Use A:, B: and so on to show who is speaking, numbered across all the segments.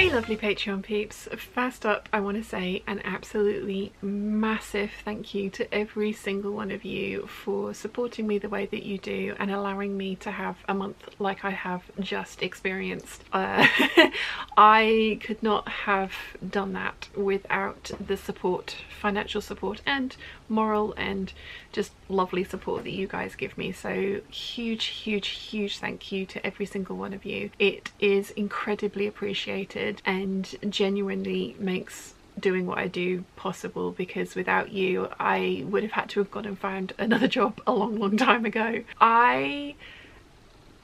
A: Hey lovely Patreon peeps, first up I want to say an absolutely massive thank you to every single one of you for supporting me the way that you do and allowing me to have a month like I have just experienced. I could not have done that without the support, financial support and moral and just lovely support that you guys give me. So huge thank you to every single one of you. It is incredibly appreciated and genuinely makes doing what I do possible, because without you I would have had to have gone and found another job a long time ago. I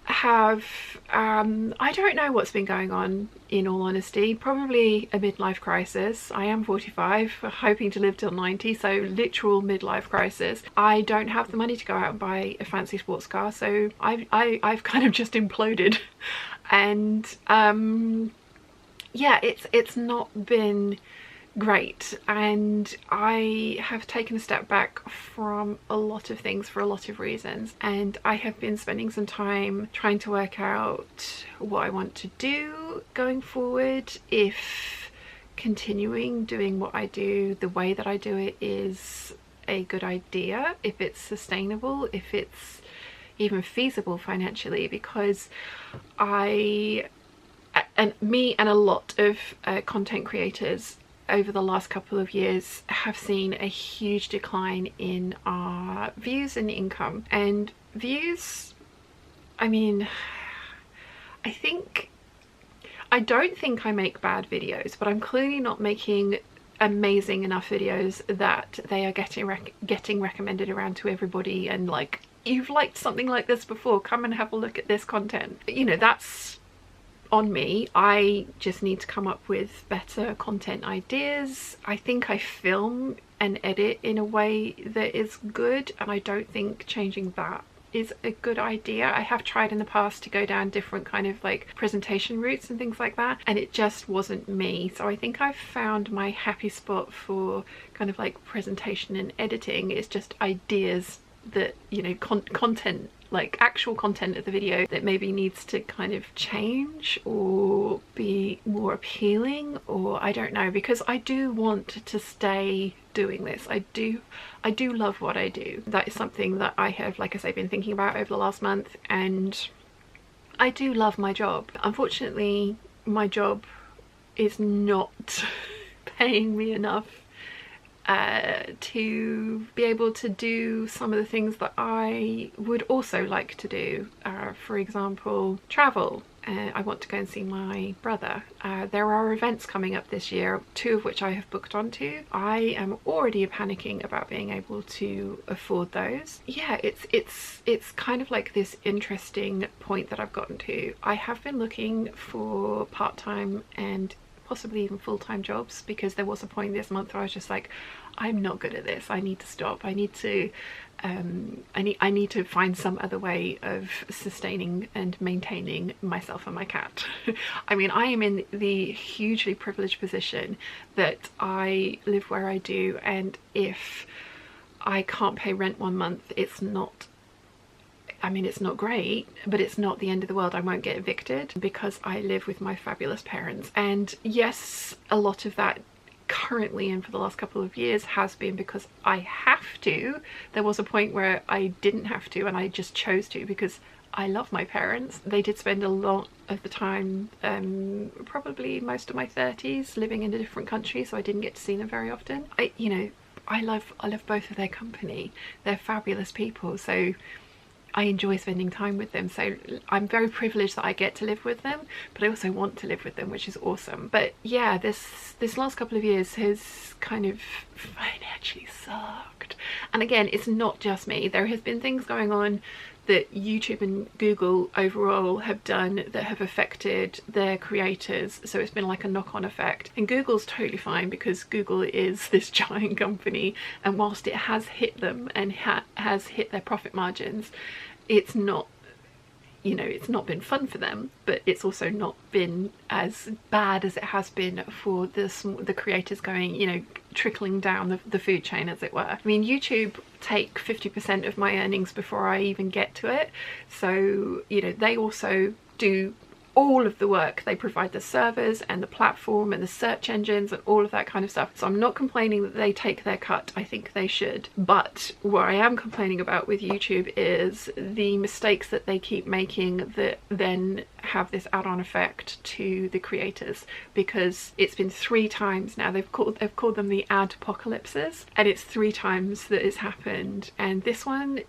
A: have I don't know what's been going on, in all honesty. Probably a midlife crisis. I am 45, hoping to live till 90, so literal midlife crisis. I don't have the money to go out and buy a fancy sports car, so I've kind of just imploded. And yeah, it's not been great, and I have taken a step back from a lot of things for a lot of reasons, and I have been spending some time trying to work out what I want to do going forward, if continuing doing what I do the way that I do it is a good idea, if it's sustainable, if it's even feasible financially, because me and a lot of content creators over the last couple of years have seen a huge decline in our views and income. And views, I mean, I don't think I make bad videos, but I'm clearly not making amazing enough videos that they are getting recommended around to everybody, and like, you've liked something like this before, come and have a look at this content. You know, that's on me. I just need to come up with better content ideas. I think I film and edit in a way that is good, and I don't think changing that is a good idea. I have tried in the past to go down different kind of like presentation routes and things like that, and it just wasn't me. So I think I've found my happy spot for kind of like presentation and editing. It's just ideas that, you know, content, like actual content of the video that maybe needs to kind of change or be more appealing, or I don't know, because I do want to stay doing this. I do love what I do. That is something that I have, like I say, been thinking about over the last month, and I do love my job. Unfortunately, my job is not paying me enough to be able to do some of the things that I would also like to do. For example, travel. I want to go and see my brother. There are events coming up this year, 2 of which I have booked onto. I am already panicking about being able to afford those. Yeah, it's kind of like this interesting point that I've gotten to. I have been looking for part-time and possibly even full-time jobs, because there was a point this month where I was just like, I'm not good at this, I need to stop, I need to I need to find some other way of sustaining and maintaining myself and my cat. I mean, I am in the hugely privileged position that I live where I do, and if I can't pay rent one month, it's not, I mean, it's not great, but it's not the end of the world. I won't get evicted because I live with my fabulous parents. And yes, a lot of that currently and for the last couple of years has been because I have to. There was a point where I didn't have to, and I just chose to because I love my parents. They did spend a lot of the time, probably most of my 30s, living in a different country, so I didn't get to see them very often. I love both of their company. They're fabulous people, so I enjoy spending time with them. So I'm very privileged that I get to live with them, but I also want to live with them, which is awesome. But yeah, this last couple of years has kind of financially sucked. And again, it's not just me. There has been things going on that YouTube and Google overall have done that have affected their creators, so it's been like a knock-on effect. And Google's totally fine because Google is this giant company, and whilst it has hit them and has hit their profit margins, it's not, you know, it's not been fun for them, but it's also not been as bad as it has been for the creators going, you know, trickling down the food chain, as it were. I mean, YouTube take 50% of my earnings before I even get to it, so, you know, they also do all of the work. They provide the servers and the platform and the search engines and all of that kind of stuff. So I'm not complaining that they take their cut. I think they should. But what I am complaining about with YouTube is the mistakes that they keep making that then have this add-on effect to the creators, because it's been 3 times now they've called them the ad apocalypses, and it's 3 times that it's happened, and this one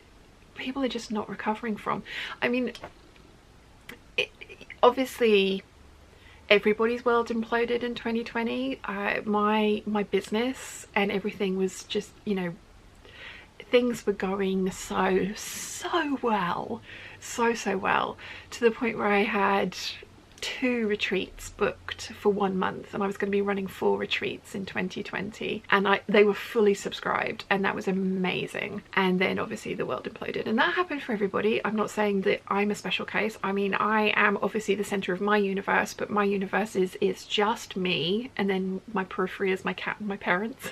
A: people are just not recovering from. I mean, obviously everybody's world imploded in 2020. My business and everything was just, you know, things were going so well, so well, to the point where I had 2 retreats booked for 1 month, and I was going to be running 4 retreats in 2020, and they were fully subscribed, and that was amazing. And then obviously the world imploded, and that happened for everybody. I'm not saying that I'm a special case. I mean, I am obviously the center of my universe, but my universe is just me, and then my periphery is my cat and my parents.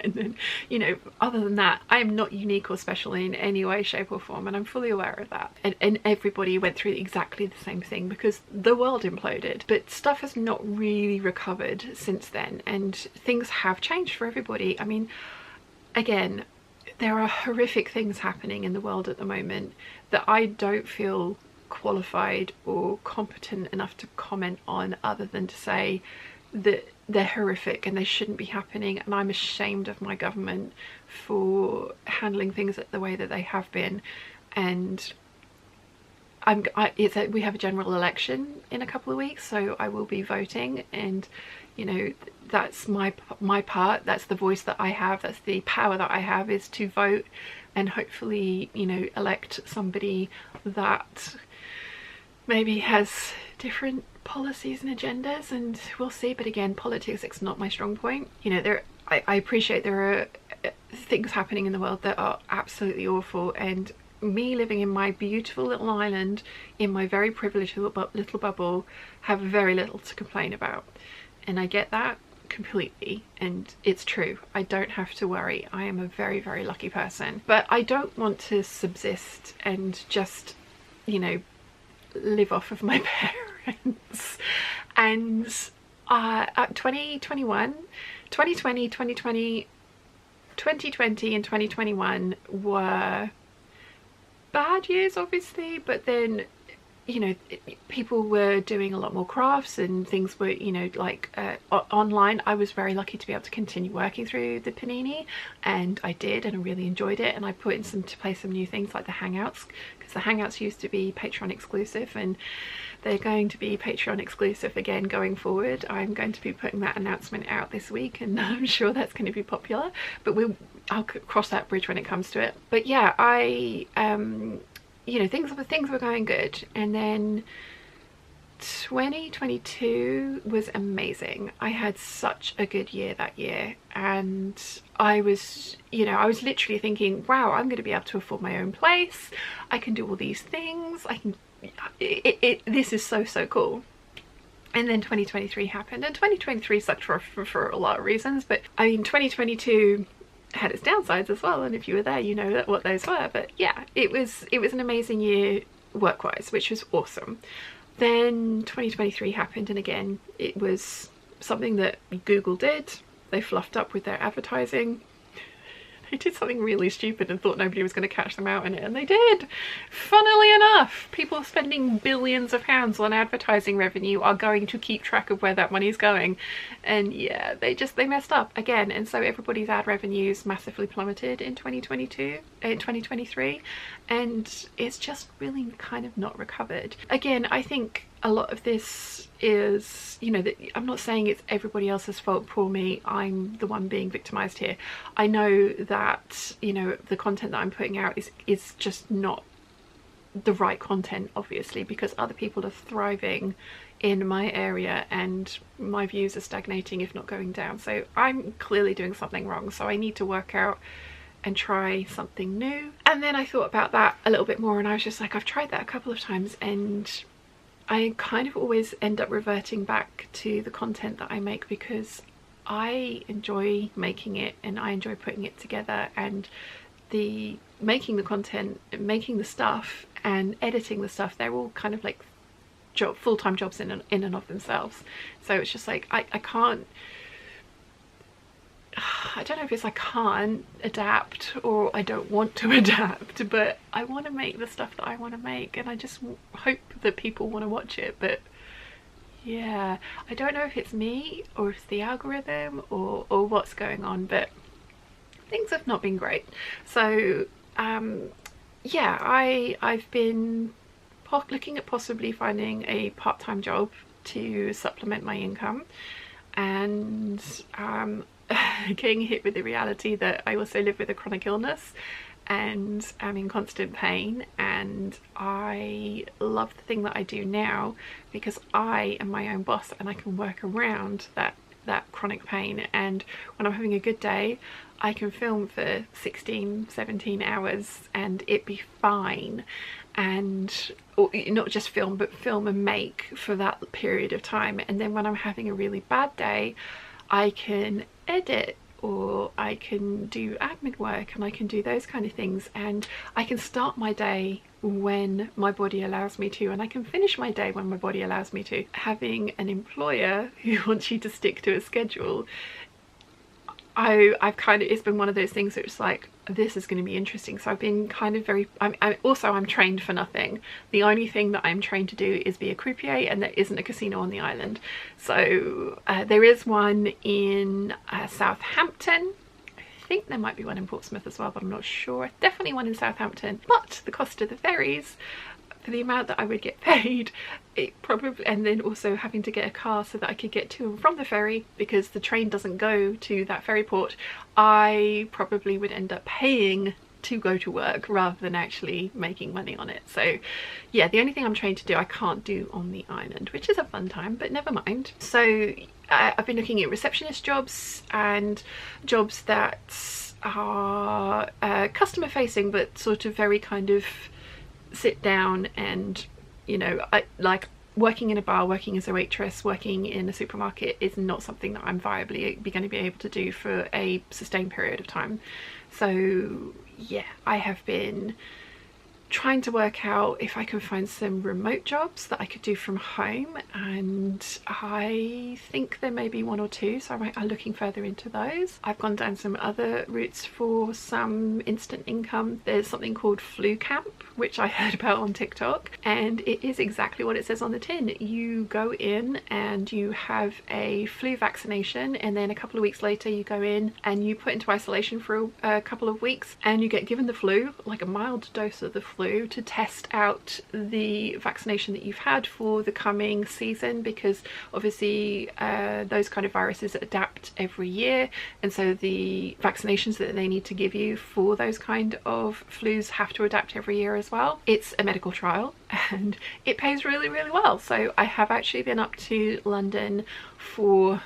A: And then, you know, other than that, I am not unique or special in any way, shape or form, and I'm fully aware of that. And everybody went through exactly the same thing, because the world imploded, but stuff has not really recovered since then, and things have changed for everybody. I mean, again, there are horrific things happening in the world at the moment that I don't feel qualified or competent enough to comment on, other than to say that they're horrific and they shouldn't be happening, and I'm ashamed of my government for handling things the way that they have been. And we have a general election in a couple of weeks, so I will be voting, and you know, that's my part, that's the voice that I have, that's the power that I have, is to vote and hopefully, you know, elect somebody that maybe has different policies and agendas, and we'll see. But again, politics is not my strong point. You know, I appreciate there are things happening in the world that are absolutely awful, and me living in my beautiful little island in my very privileged little bubble have very little to complain about, and I get that completely, and it's true. I don't have to worry. I am a very, very lucky person, but I don't want to subsist and just, you know, live off of my parents. And 2020 and 2021 were bad years, obviously, but then, you know, people were doing a lot more crafts and things were, you know, like online. I was very lucky to be able to continue working through the panini, and I did, and I really enjoyed it, and I put into place some new things like the Hangouts, because the Hangouts used to be Patreon exclusive, and they're going to be Patreon exclusive again going forward. I'm going to be putting that announcement out this week, and I'm sure that's going to be popular, but I'll cross that bridge when it comes to it. But yeah, you know, things were going good, and then 2022 was amazing. I had such a good year that year, and I was, you know, I was literally thinking, wow, I'm going to be able to afford my own place, I can do all these things, I can, this is so cool. And then 2023 happened, and 2023 sucked for a lot of reasons, but I mean, 2022 had its downsides as well, and if you were there, you know what those were. But yeah, it was an amazing year work-wise, which was awesome. Then 2023 happened, and again, it was something that Google did. They fluffed up with their advertising. They did something really stupid and thought nobody was going to catch them out in it, and they did. Funnily enough, people spending billions of pounds on advertising revenue are going to keep track of where that money's going, and yeah, they messed up again, and so everybody's ad revenues massively plummeted in 2023, and it's just really kind of not recovered. Again, I think a lot of this is, you know, that I'm not saying it's everybody else's fault, poor me, I'm the one being victimized here. I know that, you know, the content that I'm putting out is just not the right content, obviously, because other people are thriving in my area and my views are stagnating, if not going down. So I'm clearly doing something wrong, so I need to work out and try something new. And then I thought about that a little bit more, and I was just like, I've tried that a couple of times, and I kind of always end up reverting back to the content that I make, because I enjoy making it and I enjoy putting it together, and making the content, making the stuff and editing the stuff, they're all kind of like full-time jobs in and of themselves. So it's just like I can't, I don't know if it's I can't adapt or I don't want to adapt, but I want to make the stuff that I want to make, and I just hope that people want to watch it. But yeah, I don't know if it's me or if it's the algorithm or what's going on, but things have not been great. So yeah, I've been looking at possibly finding a part-time job to supplement my income, and getting hit with the reality that I also live with a chronic illness and am in constant pain, and I love the thing that I do now because I am my own boss and I can work around that chronic pain. And when I'm having a good day, I can film for 16-17 hours and it be fine, and or not just film, but film and make for that period of time. And then when I'm having a really bad day, I can edit, or I can do admin work, and I can do those kind of things, and I can start my day when my body allows me to, and I can finish my day when my body allows me to. Having an employer who wants you to stick to a schedule, I've kind of, it's been one of those things that it's like, this is going to be interesting. So I've been kind of very, I'm trained for nothing. The only thing that I'm trained to do is be a croupier, and there isn't a casino on the island. So there is one in Southampton. I think there might be one in Portsmouth as well, but I'm not sure. Definitely one in Southampton. But the cost of the ferries, for the amount that I would get paid, it probably, and then also having to get a car so that I could get to and from the ferry, because the train doesn't go to that ferry port, I probably would end up paying to go to work rather than actually making money on it. So yeah, the only thing I'm trained to do I can't do on the island, which is a fun time, but never mind. So I've been looking at receptionist jobs and jobs that are customer facing, but sort of very kind of sit down, and you know, I like working in a bar, working as a waitress, working in a supermarket is not something that I'm viably going to be able to do for a sustained period of time. So yeah, I have been trying to work out if I can find some remote jobs that I could do from home, and I think there may be one or two, so I'm looking further into those. I've gone down some other routes for some instant income. There's something called Flu Camp, which I heard about on TikTok, and it is exactly what it says on the tin. You go in and you have a flu vaccination, and then a couple of weeks later you go in and you put into isolation for a couple of weeks, and you get given the flu, like a mild dose of the flu, to test out the vaccination that you've had for the coming season, because obviously those kind of viruses adapt every year, and so the vaccinations that they need to give you for those kind of flus have to adapt every year as well. It's a medical trial and it pays really, really well. So I have actually been up to London for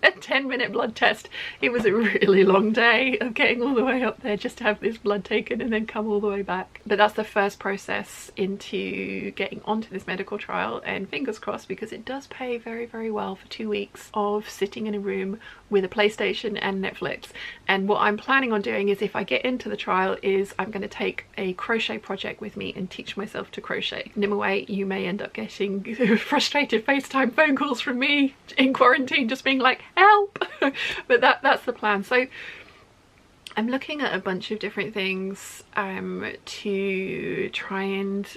A: a 10-minute blood test. It was a really long day of getting all the way up there just to have this blood taken and then come all the way back. But that's the first process into getting onto this medical trial, and fingers crossed, because it does pay very, very well for 2 weeks of sitting in a room with a PlayStation and Netflix. And what I'm planning on doing is, if I get into the trial, is I'm going to take a crochet project with me and teach myself to crochet. Nimaway, you may end up getting frustrated FaceTime phone calls from me in quarantine just being like, help. But that's the plan. So I'm looking at a bunch of different things to try and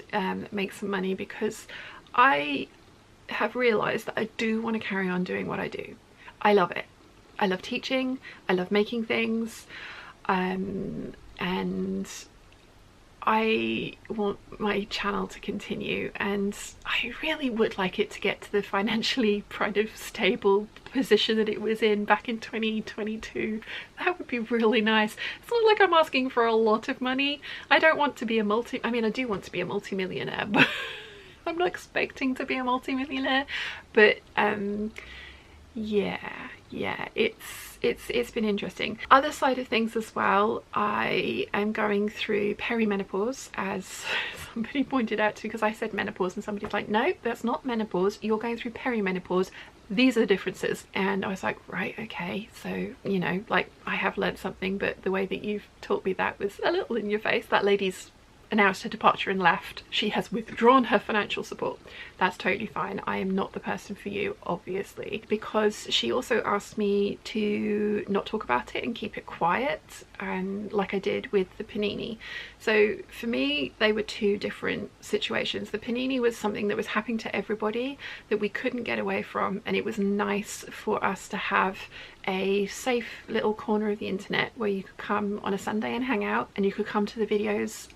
A: make some money, because I have realized that I do want to carry on doing what I do. I love it. I love teaching, I love making things, and I want my channel to continue, and I really would like it to get to the financially kind of stable position that it was in back in 2022. That would be really nice. It's not like I'm asking for a lot of money. I don't want to be a I mean, I do want to be a multi-millionaire, but I'm not expecting to be a multi-millionaire. But yeah, it's been interesting. Other side of things as well, I am going through perimenopause, as somebody pointed out to, because I said menopause and somebody's like, no, that's not menopause, you're going through perimenopause, these are the differences. And I was like, right, okay. So, you know, like, I have learned something, but the way that you've taught me that was a little in your face. That lady's announced her departure and left. She has withdrawn her financial support. That's totally fine. I am not the person for you, obviously, because she also asked me to not talk about it and keep it quiet, and like I did with the panini. So for me, they were two different situations. The panini was something that was happening to everybody that we couldn't get away from, and it was nice for us to have a safe little corner of the internet where you could come on a Sunday and hang out, and you could come to the videos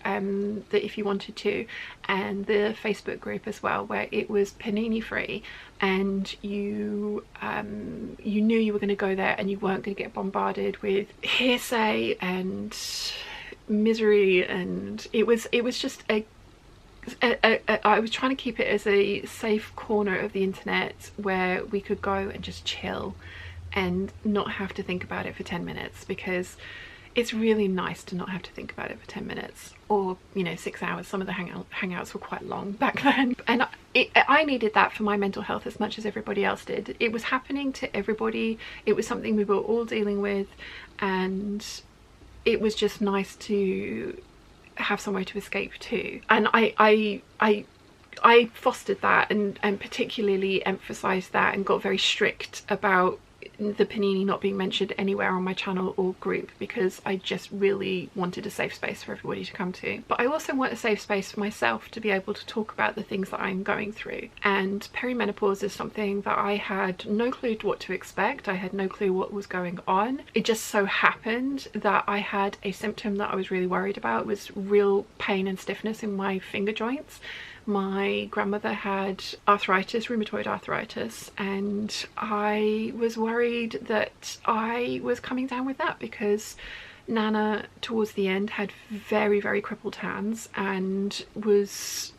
A: that if you wanted to, and the Facebook group as well, where it was panini free, and you you knew you were going to go there and you weren't going to get bombarded with hearsay and misery. And it was just I was trying to keep it as a safe corner of the internet where we could go and just chill and not have to think about it for 10 minutes, because it's really nice to not have to think about it for 10 minutes or, you know, 6 hours. Some of the hangouts were quite long back then, and I needed that for my mental health as much as everybody else did. It was happening to everybody. It was something we were all dealing with, and it was just nice to have somewhere to escape to. And I fostered that and particularly emphasized that, and got very strict about the panini not being mentioned anywhere on my channel or group, because I just really wanted a safe space for everybody to come to. But I also want a safe space for myself to be able to talk about the things that I'm going through. And perimenopause is something that I had no clue what to expect. I had no clue what was going on. It just so happened that I had a symptom that I was really worried about. It was real pain and stiffness in my finger joints. My grandmother had arthritis, rheumatoid arthritis, and I was worried that I was coming down with that, because Nana towards the end had very, very crippled hands and was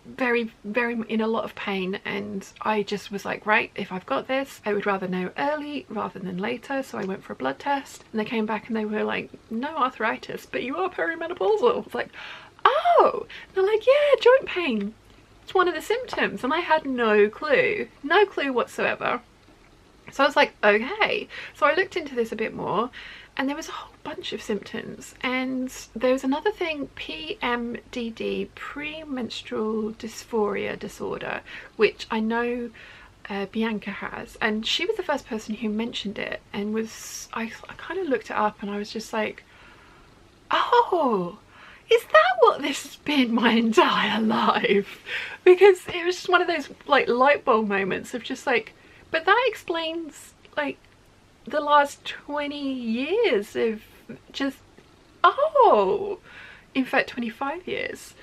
A: very, very in a lot of pain. And I just was like, right, if I've got this, I would rather know early rather than later. So I went for a blood test, and they came back and they were like, no arthritis, but you are perimenopausal. I was like, oh. They're like, yeah, joint pain, it's one of the symptoms. And I had no clue whatsoever. So I was like, okay. So I looked into this a bit more, and there was a whole bunch of symptoms. And there was another thing, PMDD, premenstrual dysphoria disorder, which I know Bianca has, and she was the first person who mentioned it, and I kind of looked it up, and I was just like, oh, is that what this has been my entire life? Because it was just one of those like light bulb moments of just like, but that explains like the last 20 years of just, oh, in fact 25 years.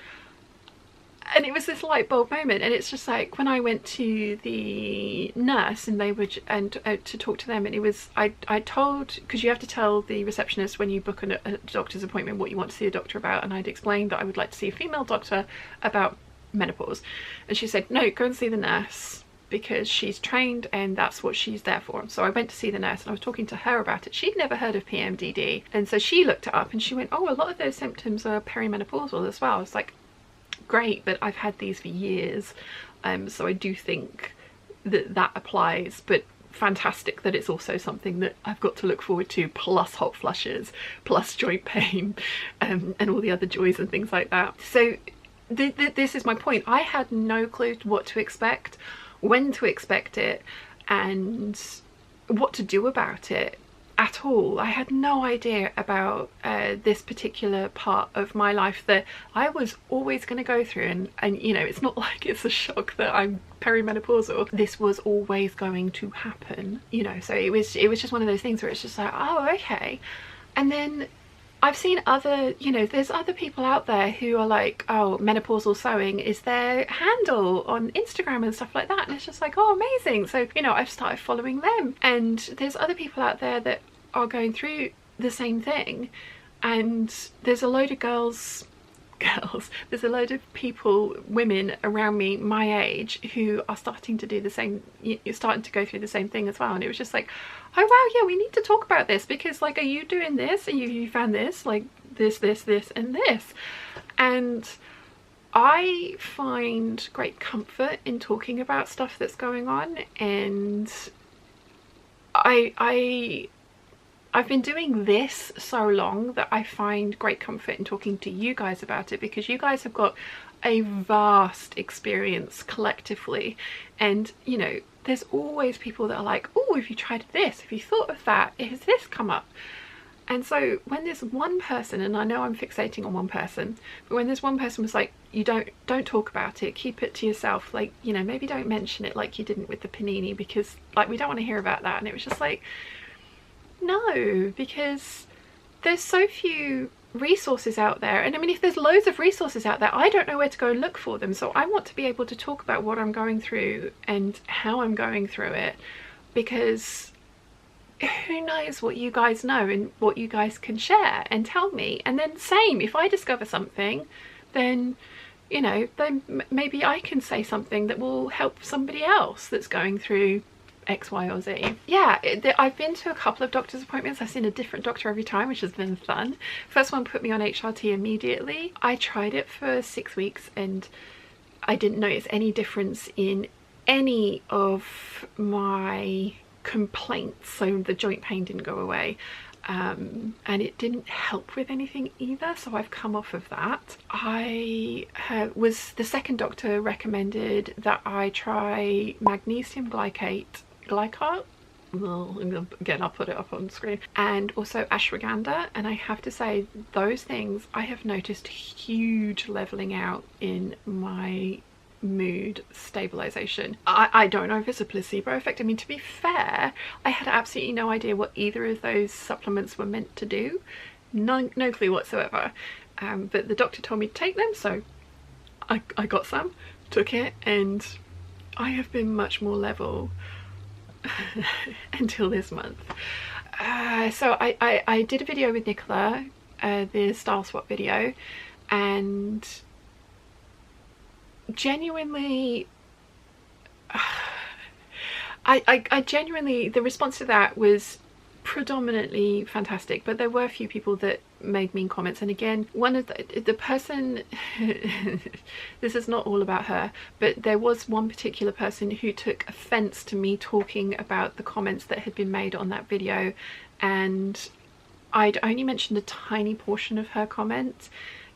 A: And it was this light bulb moment. And it's just like, when I went to the nurse and they were to talk to them, and it was, I told, because you have to tell the receptionist when you book a doctor's appointment what you want to see a doctor about, and I'd explained that I would like to see a female doctor about menopause, and she said, no, go and see the nurse, because she's trained and that's what she's there for. So I went to see the nurse, and I was talking to her about it. She'd never heard of PMDD, and so she looked it up and she went, oh, a lot of those symptoms are perimenopausal as well. I was like, great, but I've had these for years, so I do think that applies. But fantastic that it's also something that I've got to look forward to, plus hot flushes, plus joint pain, and all the other joys and things like that. So this is my point. I had no clue what to expect, when to expect it, and what to do about it at all. I had no idea about this particular part of my life that I was always going to go through, and you know, it's not like it's a shock that I'm perimenopausal. This was always going to happen, you know. So it was just one of those things where it's just like, oh, okay. And then I've seen other, you know, there's other people out there who are like, oh, menopausal sewing is their handle on Instagram and stuff like that, and it's just like, oh, amazing. So, you know, I've started following them, and there's other people out there that are going through the same thing, and there's a load of there's a load of people, women around me my age, who are starting to do the same, starting to go through the same thing as well. And it was just like, oh wow, yeah, we need to talk about this, because like, are you doing this, and you found this, like this and this? And I find great comfort in talking about I've been doing this so long that I find great comfort in talking to you guys about it, because you guys have got a vast experience collectively, and you know, there's always people that are like, oh, have you tried this, have you thought of that, has this come up? And so when there's one person, and I know I'm fixating on one person, but when there's one person was like, you don't talk about it, keep it to yourself, like, you know, maybe don't mention it like you didn't with the panini, because like we don't want to hear about that. And it was just like, no, because there's so few resources out there, and I mean, if there's loads of resources out there, I don't know where to go and look for them. So I want to be able to talk about what I'm going through and how I'm going through it, because who knows what you guys know and what you guys can share and tell me. And then same, if I discover something, then you know, then maybe I can say something that will help somebody else that's going through X, Y, or Z. Yeah, I've been to a couple of doctor's appointments. I've seen a different doctor every time, which has been fun. First one put me on HRT immediately. I tried it for 6 weeks and I didn't notice any difference in any of my complaints. So the joint pain didn't go away. And it didn't help with anything either, so I've come off of that. The second doctor recommended that I try magnesium glycate, again, I'll put it up on screen, and also ashwagandha, and I have to say those things, I have noticed huge leveling out in my mood stabilization. I don't know if it's a placebo effect. I mean, to be fair, I had absolutely no idea what either of those supplements were meant to do. No clue whatsoever. But the doctor told me to take them, so I got some, took it, and I have been much more level until this month. So I did a video with Nicola, the style swap video, and genuinely I genuinely, the response to that was predominantly fantastic, but there were a few people that made mean comments. And again, one of the person this is not all about her, but there was one particular person who took offense to me talking about the comments that had been made on that video, and I'd only mentioned a tiny portion of her comment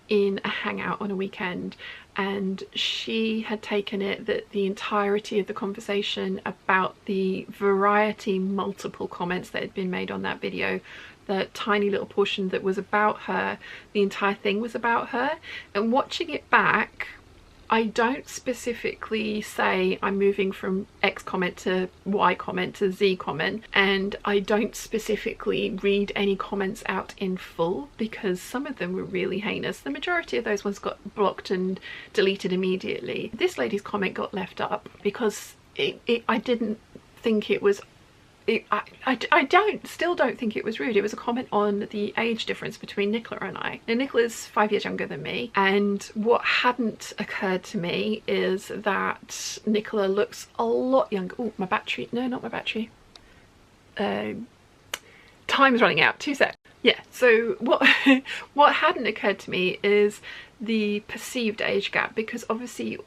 A: in a hangout on a weekend, and she had taken it that the entirety of the conversation about the multiple comments that had been made on that video, the tiny little portion that was about her, the entire thing was about her. And watching it back, I don't specifically say I'm moving from X comment to Y comment to Z comment, and I don't specifically read any comments out in full because some of them were really heinous. The majority of those ones got blocked and deleted immediately. This lady's comment got left up because I didn't think it was I still don't think it was rude. It was a comment on the age difference between Nicola and I. Now, Nicola's 5 years younger than me, and what hadn't occurred to me is that Nicola looks a lot younger. Oh, my battery. No, not my battery. Time's running out. 2 seconds. Yeah, so what hadn't occurred to me is the perceived age gap, because obviously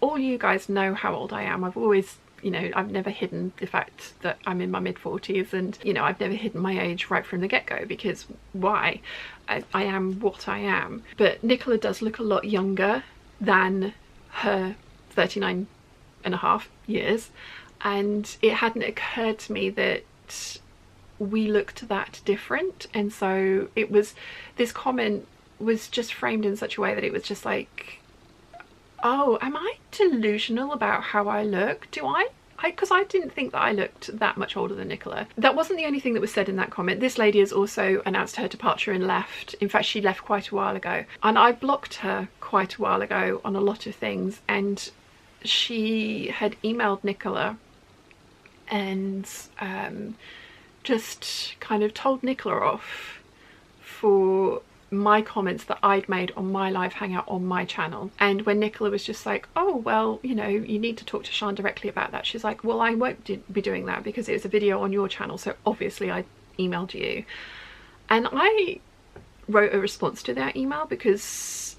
A: all you guys know how old I am. I've always, you know, I've never hidden the fact that I'm in my mid-40s, and you know, I've never hidden my age right from the get-go, because why? I am what I am. But Nicola does look a lot younger than her 39 and a half years, and it hadn't occurred to me that we looked that different. And so it was, this comment was just framed in such a way that it was just like, oh, am I delusional about how I look? Do I? Because I didn't think that I looked that much older than Nicola. That wasn't the only thing that was said in that comment. This lady has also announced her departure and left. In fact, she left quite a while ago. And I blocked her quite a while ago on a lot of things. And she had emailed Nicola and just kind of told Nicola off for my comments that I'd made on my live hangout on my channel. And when Nicola was just like, oh well, you know, you need to talk to Sian directly about that, she's like, well, I won't be doing that because it was a video on your channel, so obviously I emailed you. And I wrote a response to that email because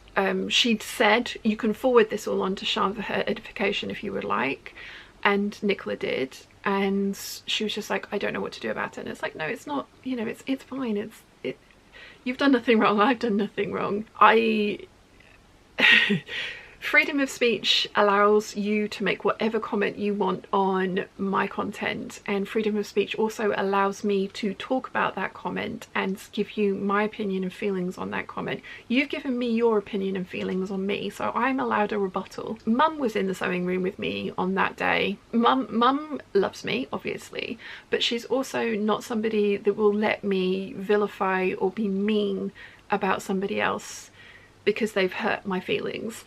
A: she'd said, you can forward this all on to Sian for her edification if you would like. and Nicola did, and she was just like, I don't know what to do about it. And it's like, no, it's not, you know, it's fine. You've done nothing wrong. I've done nothing wrong. Freedom of speech allows you to make whatever comment you want on my content, and freedom of speech also allows me to talk about that comment and give you my opinion and feelings on that comment. You've given me your opinion and feelings on me, so I'm allowed a rebuttal. Mum was in the sewing room with me on that day. Mum loves me, obviously, but she's also not somebody that will let me vilify or be mean about somebody else because they've hurt my feelings.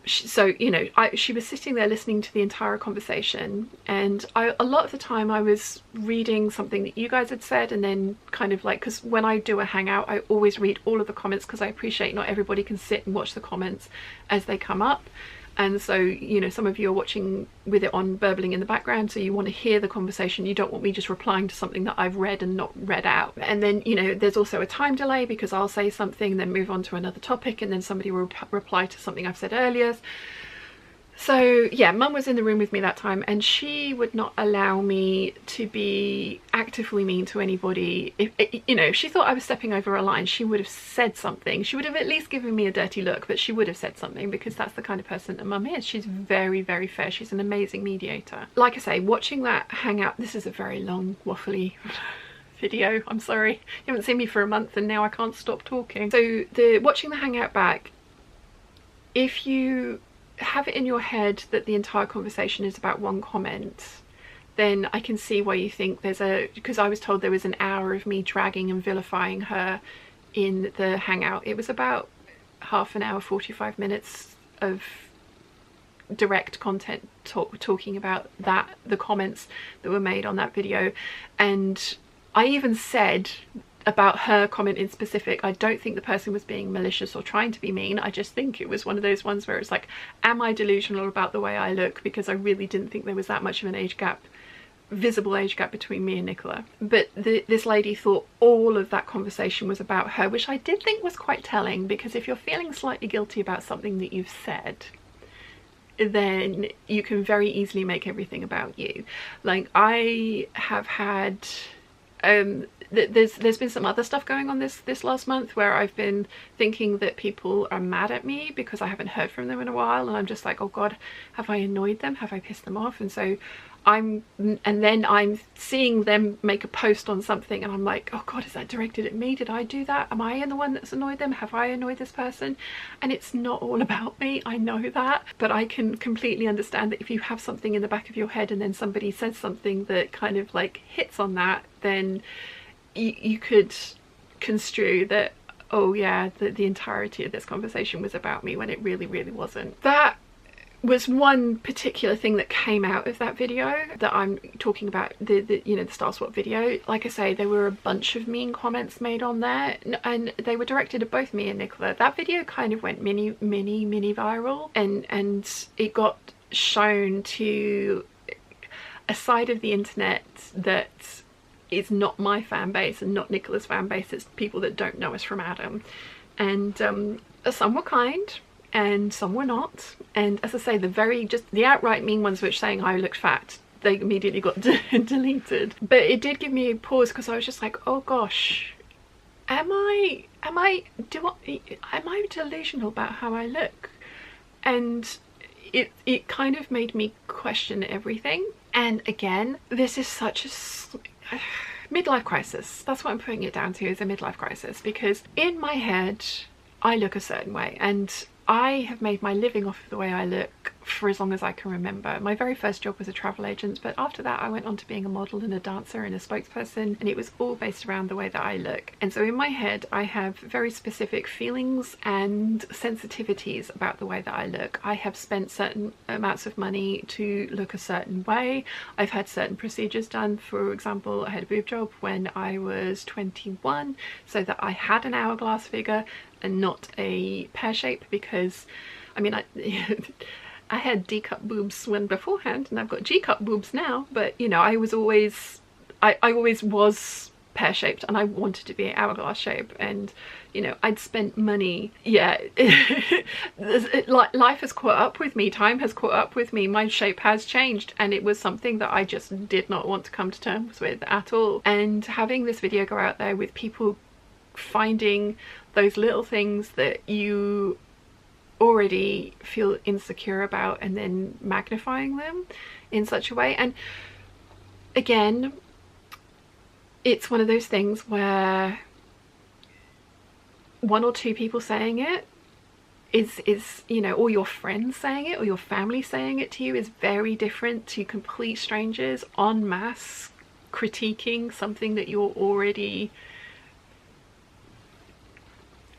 A: So, you know, she was sitting there listening to the entire conversation, and a lot of the time I was reading something that you guys had said, and then kind of like, because when I do a hangout I always read all of the comments, because I appreciate not everybody can sit and watch the comments as they come up. And so, you know, some of you are watching with it on burbling in the background, so you want to hear the conversation. You don't want me just replying to something that I've read and not read out. And then, you know, there's also a time delay, because I'll say something, then move on to another topic, and then somebody will reply to something I've said earlier. So yeah, Mum was in the room with me that time, and she would not allow me to be actively mean to anybody. If you know, if she thought I was stepping over a line, she would have said something. She would have at least given me a dirty look, but she would have said something, because that's the kind of person that Mum is. She's very, very fair. She's an amazing mediator. Like I say, watching that hangout, this is a very long waffly video, I'm sorry. You haven't seen me for a month and now I can't stop talking. So watching the hangout back, if you have it in your head that the entire conversation is about one comment, then I can see why you think there's because I was told there was an hour of me dragging and vilifying her in the hangout. It was about half an hour, 45 minutes of direct content talking about the comments that were made on that video. And I even said about her comment in specific, I don't think the person was being malicious or trying to be mean. I just think it was one of those ones where it's like, am I delusional about the way I look? Because I really didn't think there was that much of an age gap, visible age gap between me and Nicola. But this lady thought all of that conversation was about her, which I did think was quite telling, because if you're feeling slightly guilty about something that you've said, then you can very easily make everything about you. Like, I have had there's been some other stuff going on this last month where I've been thinking that people are mad at me because I haven't heard from them in a while, and I'm just like, oh god, have I annoyed them? Have I pissed them off? And so and then I'm seeing them make a post on something, and I'm like, oh god, is that directed at me? Did I do that? Am I the one that's annoyed them? Have I annoyed this person? And it's not all about me, I know that, but I can completely understand that if you have something in the back of your head and then somebody says something that kind of like hits on that, then you could construe that, oh yeah, the entirety of this conversation was about me, when it really wasn't. That was one particular thing that came out of that video that I'm talking about, the you know, the Star Swap video. Like I say, there were a bunch of mean comments made on there, and they were directed at both me and Nicola. That video kind of went mini viral, and it got shown to a side of the internet that is not my fan base and not Nicola's fan base. It's people that don't know us from Adam, and some were kind and some were not. And as I say, the outright mean ones which saying I looked fat, they immediately got deleted. But it did give me a pause, because I was just like, oh gosh, am I delusional about how I look? And it kind of made me question everything. And again, this is such a midlife crisis. That's what I'm putting it down to, is a midlife crisis, because in my head I look a certain way, and I have made my living off of the way I look for as long as I can remember. My very first job was a travel agent, but after that I went on to being a model and a dancer and a spokesperson, and it was all based around the way that I look. And so in my head I have very specific feelings and sensitivities about the way that I look. I have spent certain amounts of money to look a certain way. I've had certain procedures done. For example, I had a boob job when I was 21 so that I had an hourglass figure and not a pear shape, because I mean, I had D-cup boobs when beforehand, and I've got G-cup boobs now, but you know, I always was pear-shaped and I wanted to be hourglass shape, and you know, I'd spent money. Yeah, like life has caught up with me, time has caught up with me, my shape has changed, and it was something that I just did not want to come to terms with at all. And having this video go out there with people finding those little things that you already feel insecure about and then magnifying them in such a way. And again, it's one of those things where one or two people saying it is, you know, or your friends saying it or your family saying it to you is very different to complete strangers en masse critiquing something that you're already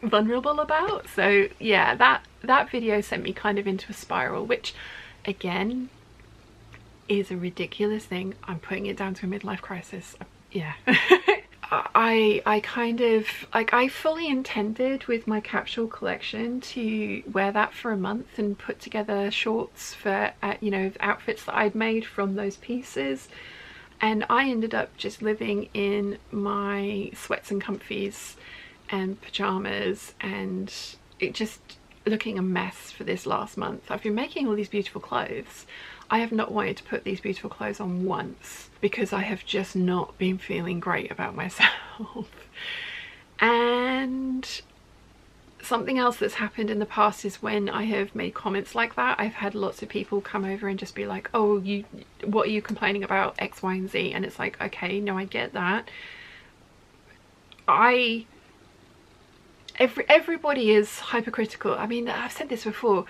A: vulnerable about. So yeah, that video sent me kind of into a spiral, which again is a ridiculous thing. I'm putting it down to a midlife crisis. Yeah. I kind of, like, I fully intended with my capsule collection to wear that for a month and put together shorts for you know, outfits that I'd made from those pieces, and I ended up just living in my sweats and comfies and pajamas, and it just looking a mess for this last month. I've been making all these beautiful clothes. I have not wanted to put these beautiful clothes on once because I have just not been feeling great about myself. And something else that's happened in the past is when I have made comments like that, I've had lots of people come over and just be like, oh, what are you complaining about, X, Y, and Z? And it's like, okay, no, I get that. Everybody is hypercritical. I mean, I've said this before,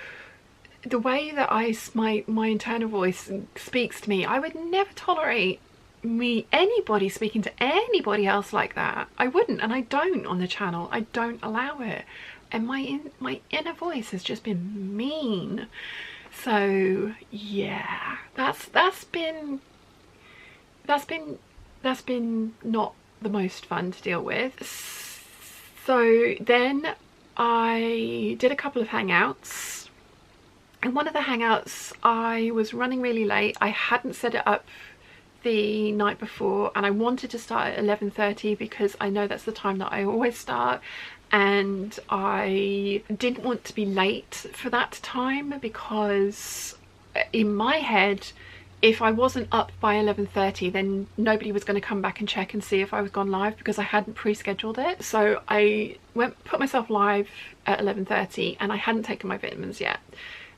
A: the way that my internal voice speaks to me, I would never tolerate anybody speaking to anybody else like that. I wouldn't, and I don't on the channel. I don't allow it, and my inner voice has just been mean. So yeah, that's been not the most fun to deal with. So then I did a couple of hangouts, and one of the hangouts I was running really late. I hadn't set it up the night before, and I wanted to start at 11:30 because I know that's the time that I always start, and I didn't want to be late for that time because in my head, if I wasn't up by 11:30, then nobody was going to come back and check and see if I was gone live because I hadn't pre-scheduled it. So I put myself live at 11:30, and I hadn't taken my vitamins yet.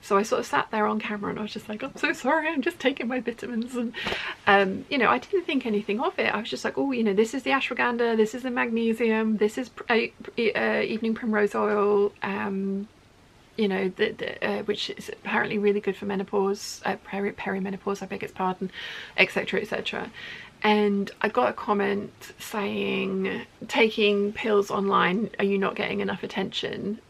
A: So I sort of sat there on camera and I was just like, I'm so sorry, I'm just taking my vitamins. And you know, I didn't think anything of it. I was just like, oh, you know, this is the ashwagandha, this is the magnesium, this is evening primrose oil, you know, which is apparently really good for menopause, perimenopause, I beg its pardon, etc, etc. And I got a comment saying, taking pills online, are you not getting enough attention?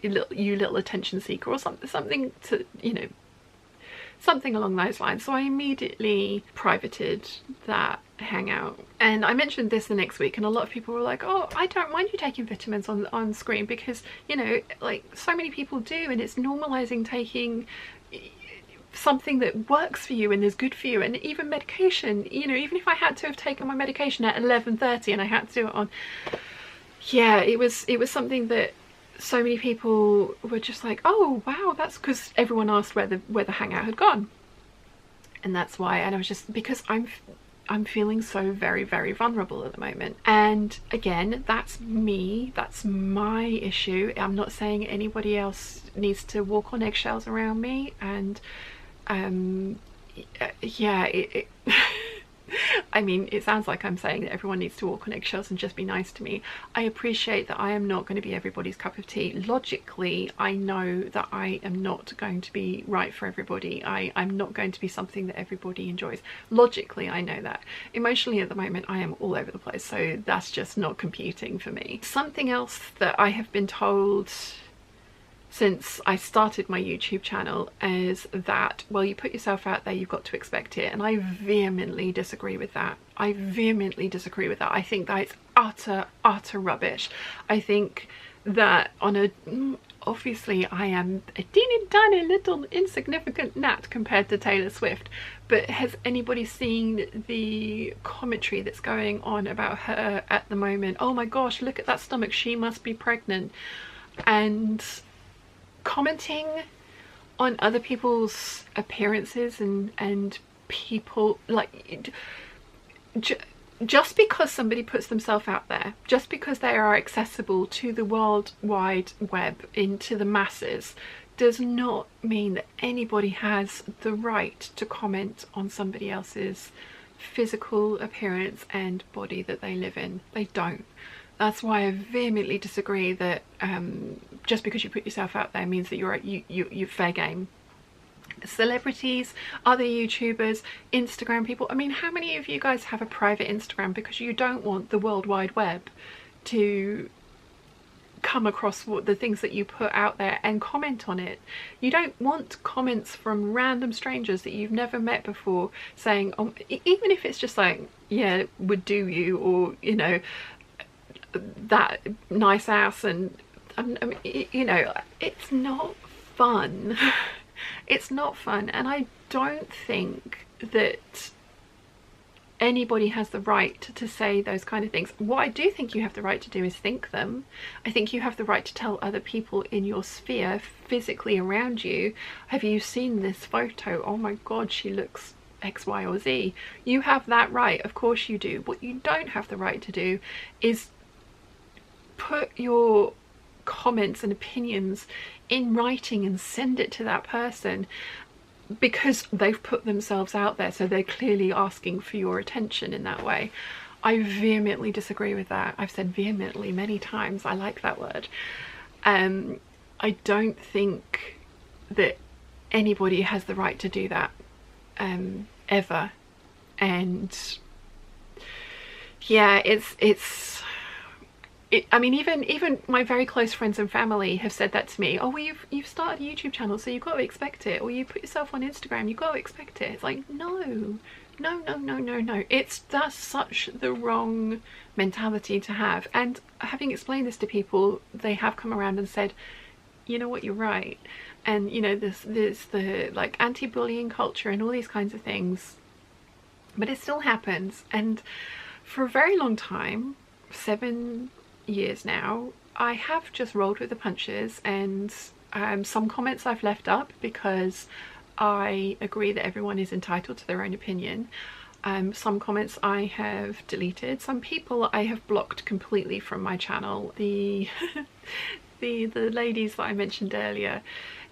A: You little attention seeker, or something to, you know, something along those lines. So I immediately privated that hangout, and I mentioned this the next week, and a lot of people were like, oh, I don't mind you taking vitamins on screen, because, you know, like so many people do, and it's normalizing taking something that works for you and is good for you. And even medication, you know, even if I had to have taken my medication at 11:30 and I had to do it on, yeah, it was something that so many people were just like, oh wow, that's because everyone asked where the hangout had gone, and that's why. And I was just, because I'm feeling so very, very vulnerable at the moment. And again, that's me, that's my issue. I'm not saying anybody else needs to walk on eggshells around me. And yeah, I mean, it sounds like I'm saying that everyone needs to walk on eggshells and just be nice to me. I appreciate that I am not going to be everybody's cup of tea. Logically, I know that I am not going to be right for everybody. I'm not going to be something that everybody enjoys. Logically, I know that. Emotionally, at the moment, I am all over the place, so that's just not computing for me. Something else that I have been told since I started my YouTube channel is that, well, you put yourself out there, you've got to expect it. And I vehemently disagree with that. I vehemently disagree with that. I think that it's utter rubbish. I think that on obviously I am a teeny tiny little insignificant gnat compared to Taylor Swift, but has anybody seen the commentary that's going on about her at the moment? Oh my gosh, look at that stomach, she must be pregnant. And commenting on other people's appearances and people, like, just because somebody puts themselves out there, just because they are accessible to the world wide web, into the masses, does not mean that anybody has the right to comment on somebody else's physical appearance and body that they live in. They don't. That's why I vehemently disagree that just because you put yourself out there means that you're fair game. Celebrities, other YouTubers, Instagram people, I mean, how many of you guys have a private Instagram because you don't want the World Wide Web to come across the things that you put out there and comment on it? You don't want comments from random strangers that you've never met before saying, oh, even if it's just like, yeah, would do you, or, you know, that nice ass, and I mean, you know, it's not fun. It's not fun, and I don't think that anybody has the right to say those kind of things. What I do think you have the right to do is think them. I think you have the right to tell other people in your sphere, physically around you, have you seen this photo? Oh my god, she looks X, Y, or Z. You have that right, of course you do. What you don't have the right to do is put your comments and opinions in writing and send it to that person because they've put themselves out there, so they're clearly asking for your attention in that way. I vehemently disagree with that. I've said vehemently many times. I like that word. I don't think that anybody has the right to do that ever. And yeah, I mean, even my very close friends and family have said that to me. Oh, well, you've started a YouTube channel, so you've got to expect it. Or you put yourself on Instagram, you've got to expect it. It's like, no. That's such the wrong mentality to have. And having explained this to people, they have come around and said, you know what, you're right. And, you know, there's the, like, anti-bullying culture and all these kinds of things. But it still happens. And for a very long time, 7 years now, I have just rolled with the punches, and some comments I've left up because I agree that everyone is entitled to their own opinion. Some comments I have deleted. Some people I have blocked completely from my channel. The ladies that I mentioned earlier,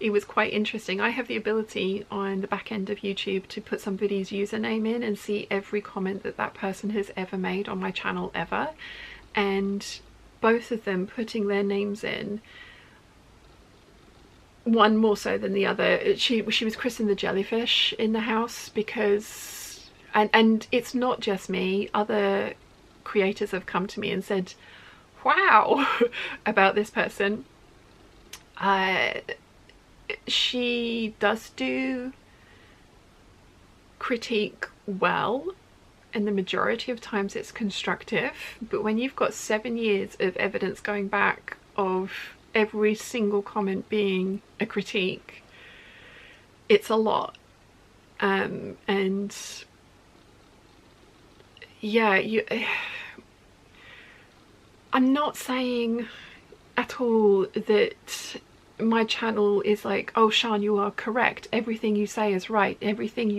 A: it was quite interesting. I have the ability on the back end of YouTube to put somebody's username in and see every comment that that person has ever made on my channel ever, and both of them putting their names in, one more so than the other. She was christened the jellyfish in the house because, and it's not just me, other creators have come to me and said, wow, about this person. She does do critique well, and the majority of times it's constructive, but when you've got 7 years of evidence going back of every single comment being a critique, it's a lot. And yeah, I'm not saying at all that my channel is like, oh Sian, you are correct, everything you say is right, everything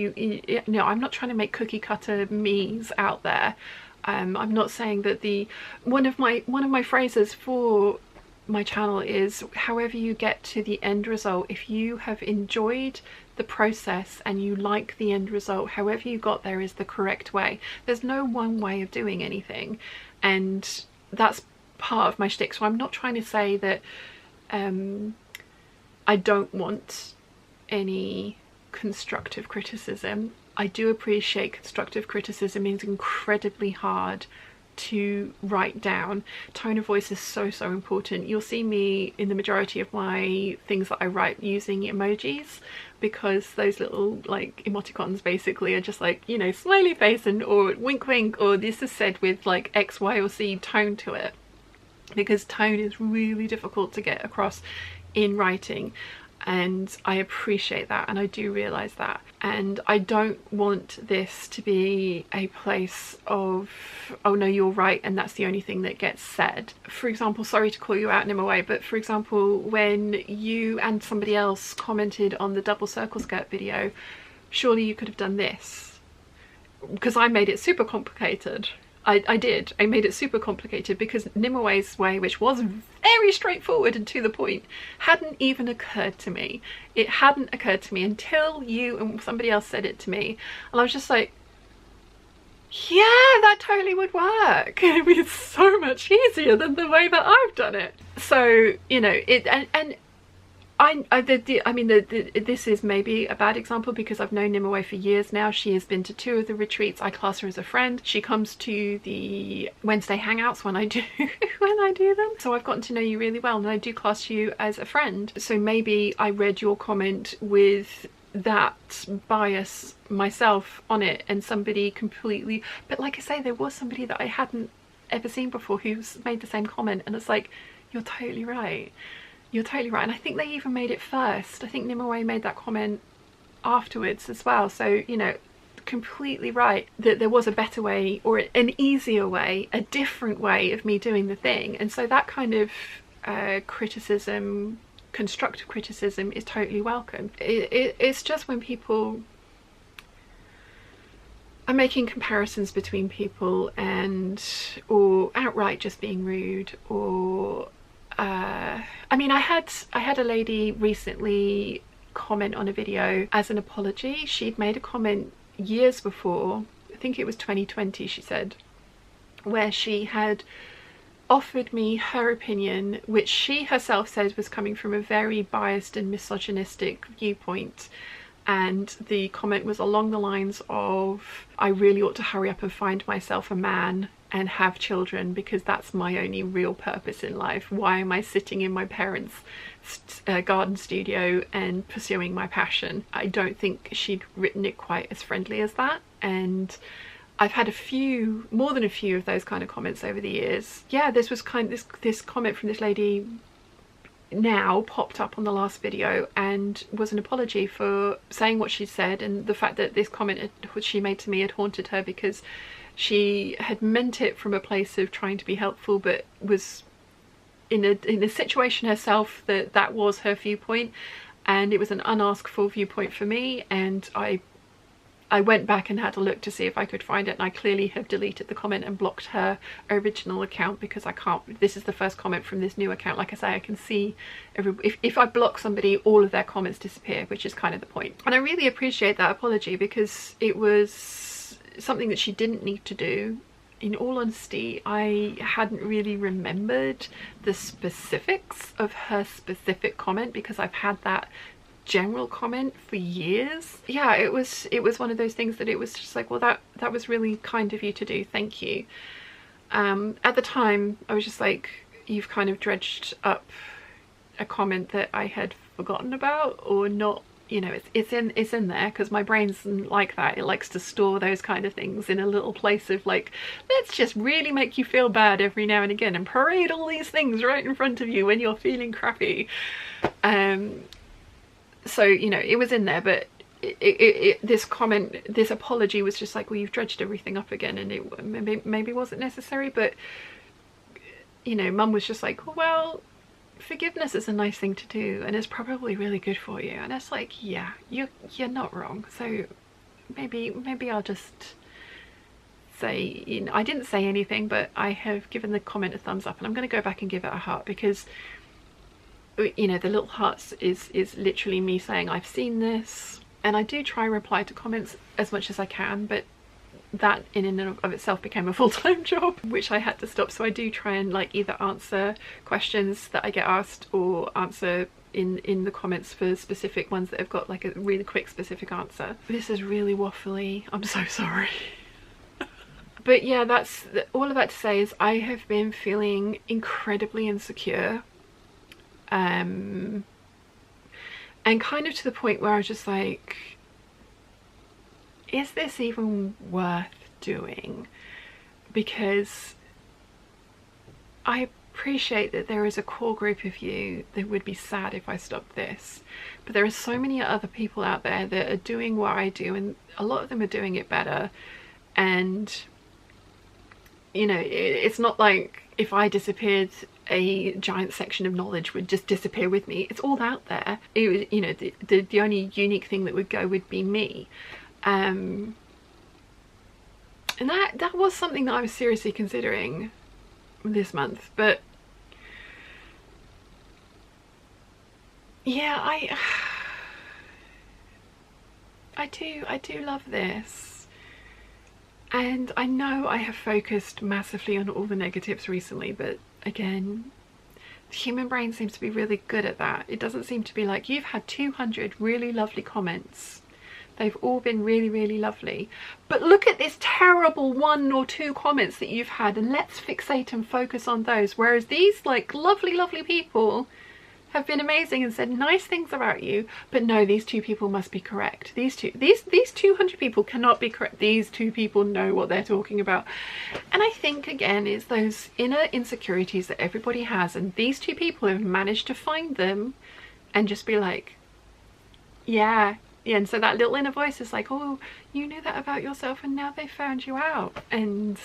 A: no, I'm not trying to make cookie cutter me's out there. I'm not saying that one of my phrases for my channel is, however you get to the end result, if you have enjoyed the process and you like the end result, however you got there is the correct way. There's no one way of doing anything, and that's part of my shtick. So I'm not trying to say that I don't want any constructive criticism. I do appreciate constructive criticism. It's incredibly hard to write down. Tone of voice is so important. You'll see me in the majority of my things that I write using emojis, because those little like emoticons basically are just like, you know, smiley face and or wink wink, or this is said with like X, Y, or Z tone to it, because tone is really difficult to get across in writing, and I appreciate that, and I do realise that, and I don't want this to be a place of, oh no, you're right, and that's the only thing that gets said. For example, sorry to call you out in a way, but for example, when you and somebody else commented on the double circle skirt video, surely you could have done this, because I made it super complicated. I did. I made it super complicated because Nimue way, which was very straightforward and to the point, hadn't even occurred to me. It hadn't occurred to me until you and somebody else said it to me. And I was just like, yeah, that totally would work. It would be so much easier than the way that I've done it. So, you know, this is maybe a bad example because I've known Nimue for years now. She has been to 2 of the retreats. I class her as a friend. She comes to the Wednesday hangouts when I do them. So I've gotten to know you really well, and I do class you as a friend. So maybe I read your comment with that bias myself on it, and somebody completely, but like I say, there was somebody that I hadn't ever seen before who's made the same comment, and it's like, you're totally right. You're totally right. And I think they even made it first. I think Nimue made that comment afterwards as well. So, you know, completely right that there was a better way, or an easier way, a different way of me doing the thing. And so that kind of criticism, constructive criticism, is totally welcome. It's just when people are making comparisons between people and, or outright just being rude, or I mean, I had a lady recently comment on a video as an apology. She'd made a comment years before, I think it was 2020, she said, where she had offered me her opinion, which she herself said was coming from a very biased and misogynistic viewpoint. And the comment was along the lines of, I really ought to hurry up and find myself a man and have children, because that's my only real purpose in life. Why am I sitting in my parents' garden studio and pursuing my passion? I don't think she'd written it quite as friendly as that, and I've had more than a few of those kind of comments over the years. Yeah, this was this comment from this lady now popped up on the last video and was an apology for saying what she said, and the fact that this comment she made to me had haunted her because she had meant it from a place of trying to be helpful, but was in a situation herself that was her viewpoint, and it was an unasked for viewpoint for me. And I went back and had a look to see if I could find it, and I clearly have deleted the comment and blocked her original account because I can't. This is the first comment from this new account. Like I say, I can see if I block somebody, all of their comments disappear, which is kind of the point. And I really appreciate that apology because it was something that she didn't need to do. In all honesty, I hadn't really remembered the specifics of her specific comment because I've had that general comment for years. Yeah, it was one of those things that it was just like, well, that was really kind of you to do, thank you. At the time I was just like, you've kind of dredged up a comment that I had forgotten about, or not, you know, it's in there because my brain's like that. It likes to store those kind of things in a little place of like, let's just really make you feel bad every now and again and parade all these things right in front of you when you're feeling crappy. So, you know, it was in there, but this comment, this apology was just like, well, you've dredged everything up again, and it maybe wasn't necessary. But, you know, Mum was just like, well, forgiveness is a nice thing to do and it's probably really good for you. And it's like, yeah, you're not wrong. So maybe I'll just say, you know, I didn't say anything, but I have given the comment a thumbs up, and I'm going to go back and give it a heart because, you know, the little hearts is literally me saying I've seen this, and I do try and reply to comments as much as I can, but that in and of itself became a full-time job, which I had to stop. So I do try and like either answer questions that I get asked, or answer in the comments for specific ones that have got like a really quick specific answer. This is really waffly, I'm so sorry. But yeah, that's all of that to say is I have been feeling incredibly insecure, and kind of to the point where I was just like, is this even worth doing? Because I appreciate that there is a core group of you that would be sad if I stopped this, but there are so many other people out there that are doing what I do, and a lot of them are doing it better. And you know, it's not like if I disappeared, a giant section of knowledge would just disappear with me. It's all out there. It was, you know, the only unique thing that would go would be me. And that was something that I was seriously considering this month. But yeah, I do love this. And I know I have focused massively on all the negatives recently, but again, the human brain seems to be really good at that. It doesn't seem to be like, you've had 200 really lovely comments. They've all been really, really lovely. But look at this terrible 1 or 2 comments that you've had, and let's fixate and focus on those. Whereas these like lovely, lovely people have been amazing and said nice things about you, but no, these 2 people must be correct. These 200 people cannot be correct. These 2 people know what they're talking about. And I think again, it's those inner insecurities that everybody has, and these 2 people have managed to find them and just be like, yeah. And so that little inner voice is like, oh, you knew that about yourself and now they found you out. And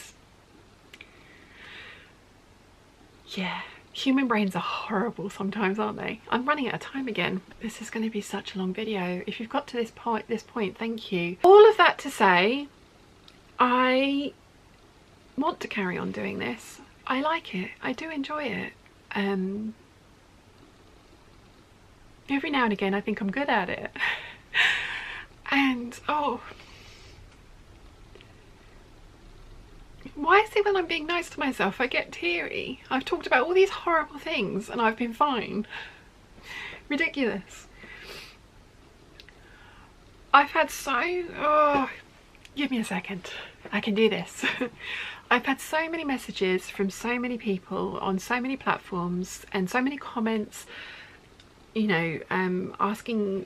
A: yeah, human brains are horrible sometimes, aren't they? I'm running out of time again. This is going to be such a long video. If you've got to this point, thank you. All of that to say, I want to carry on doing this. I like it. I do enjoy it. Every now and again I think I'm good at it. And oh, why is it when I'm being nice to myself I get teary? I've talked about all these horrible things and I've been fine. Ridiculous. I've had give me a second, I can do this. I've had so many messages from so many people on so many platforms and so many comments, you know, asking,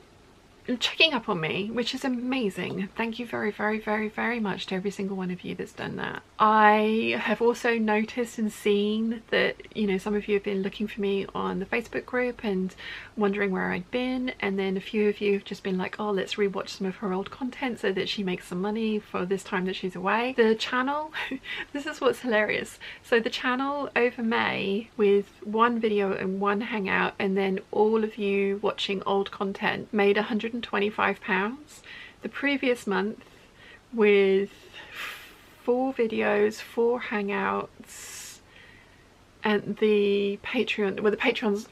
A: checking up on me, which is amazing. Thank you very, very, very, very much to every single one of you that's done that. I have also noticed and seen that, you know, some of you have been looking for me on the Facebook group and wondering where I'd been, and then a few of you have just been like, oh, let's rewatch some of her old content so that she makes some money for this time that she's away. The channel, this is what's hilarious. So the channel over May, with 1 video and 1 hangout, and then all of you watching old content, made £125. The previous month, with 4 videos, 4 hangouts, and the Patreon, well, the Patreon's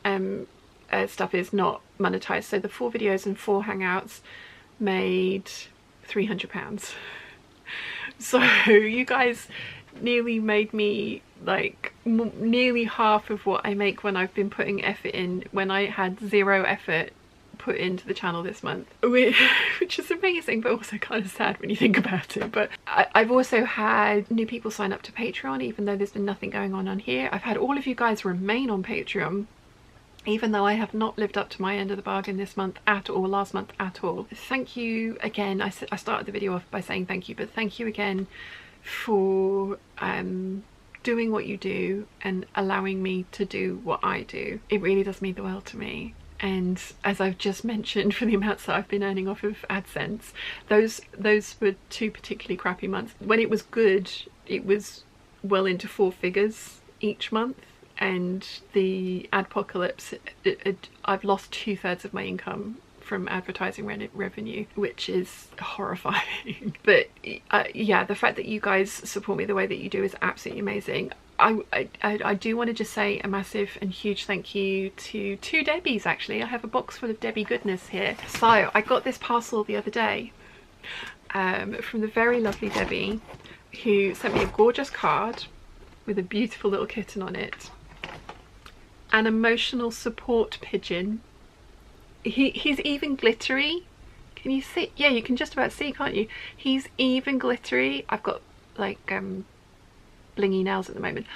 A: stuff is not monetized, so the 4 videos and 4 hangouts made £300. So you guys nearly made me like nearly half of what I make when I've been putting effort in, when I had 0 effort put into the channel this month, which is amazing but also kind of sad when you think about it. But I've also had new people sign up to Patreon, even though there's been nothing going on here. I've had all of you guys remain on Patreon, even though I have not lived up to my end of the bargain this month at all, last month at all. Thank you again. I started the video off by saying thank you, but thank you again for doing what you do and allowing me to do what I do. It really does mean the world to me. And as I've just mentioned, for the amounts that I've been earning off of AdSense, those were 2 particularly crappy months. When it was good, it was well into 4 figures each month, and the adpocalypse, I've lost 2/3 of my income from advertising revenue, which is horrifying. But yeah, the fact that you guys support me the way that you do is absolutely amazing. I do want to just say a massive and huge thank you to 2 Debbies. Actually, I have a box full of Debbie goodness here. So I got this parcel the other day from the very lovely Debbie, who sent me a gorgeous card with a beautiful little kitten on it, an emotional support pigeon. He's even glittery. Can you see? Yeah, you can just about see, can't you? He's even glittery. I've got like blingy nails at the moment.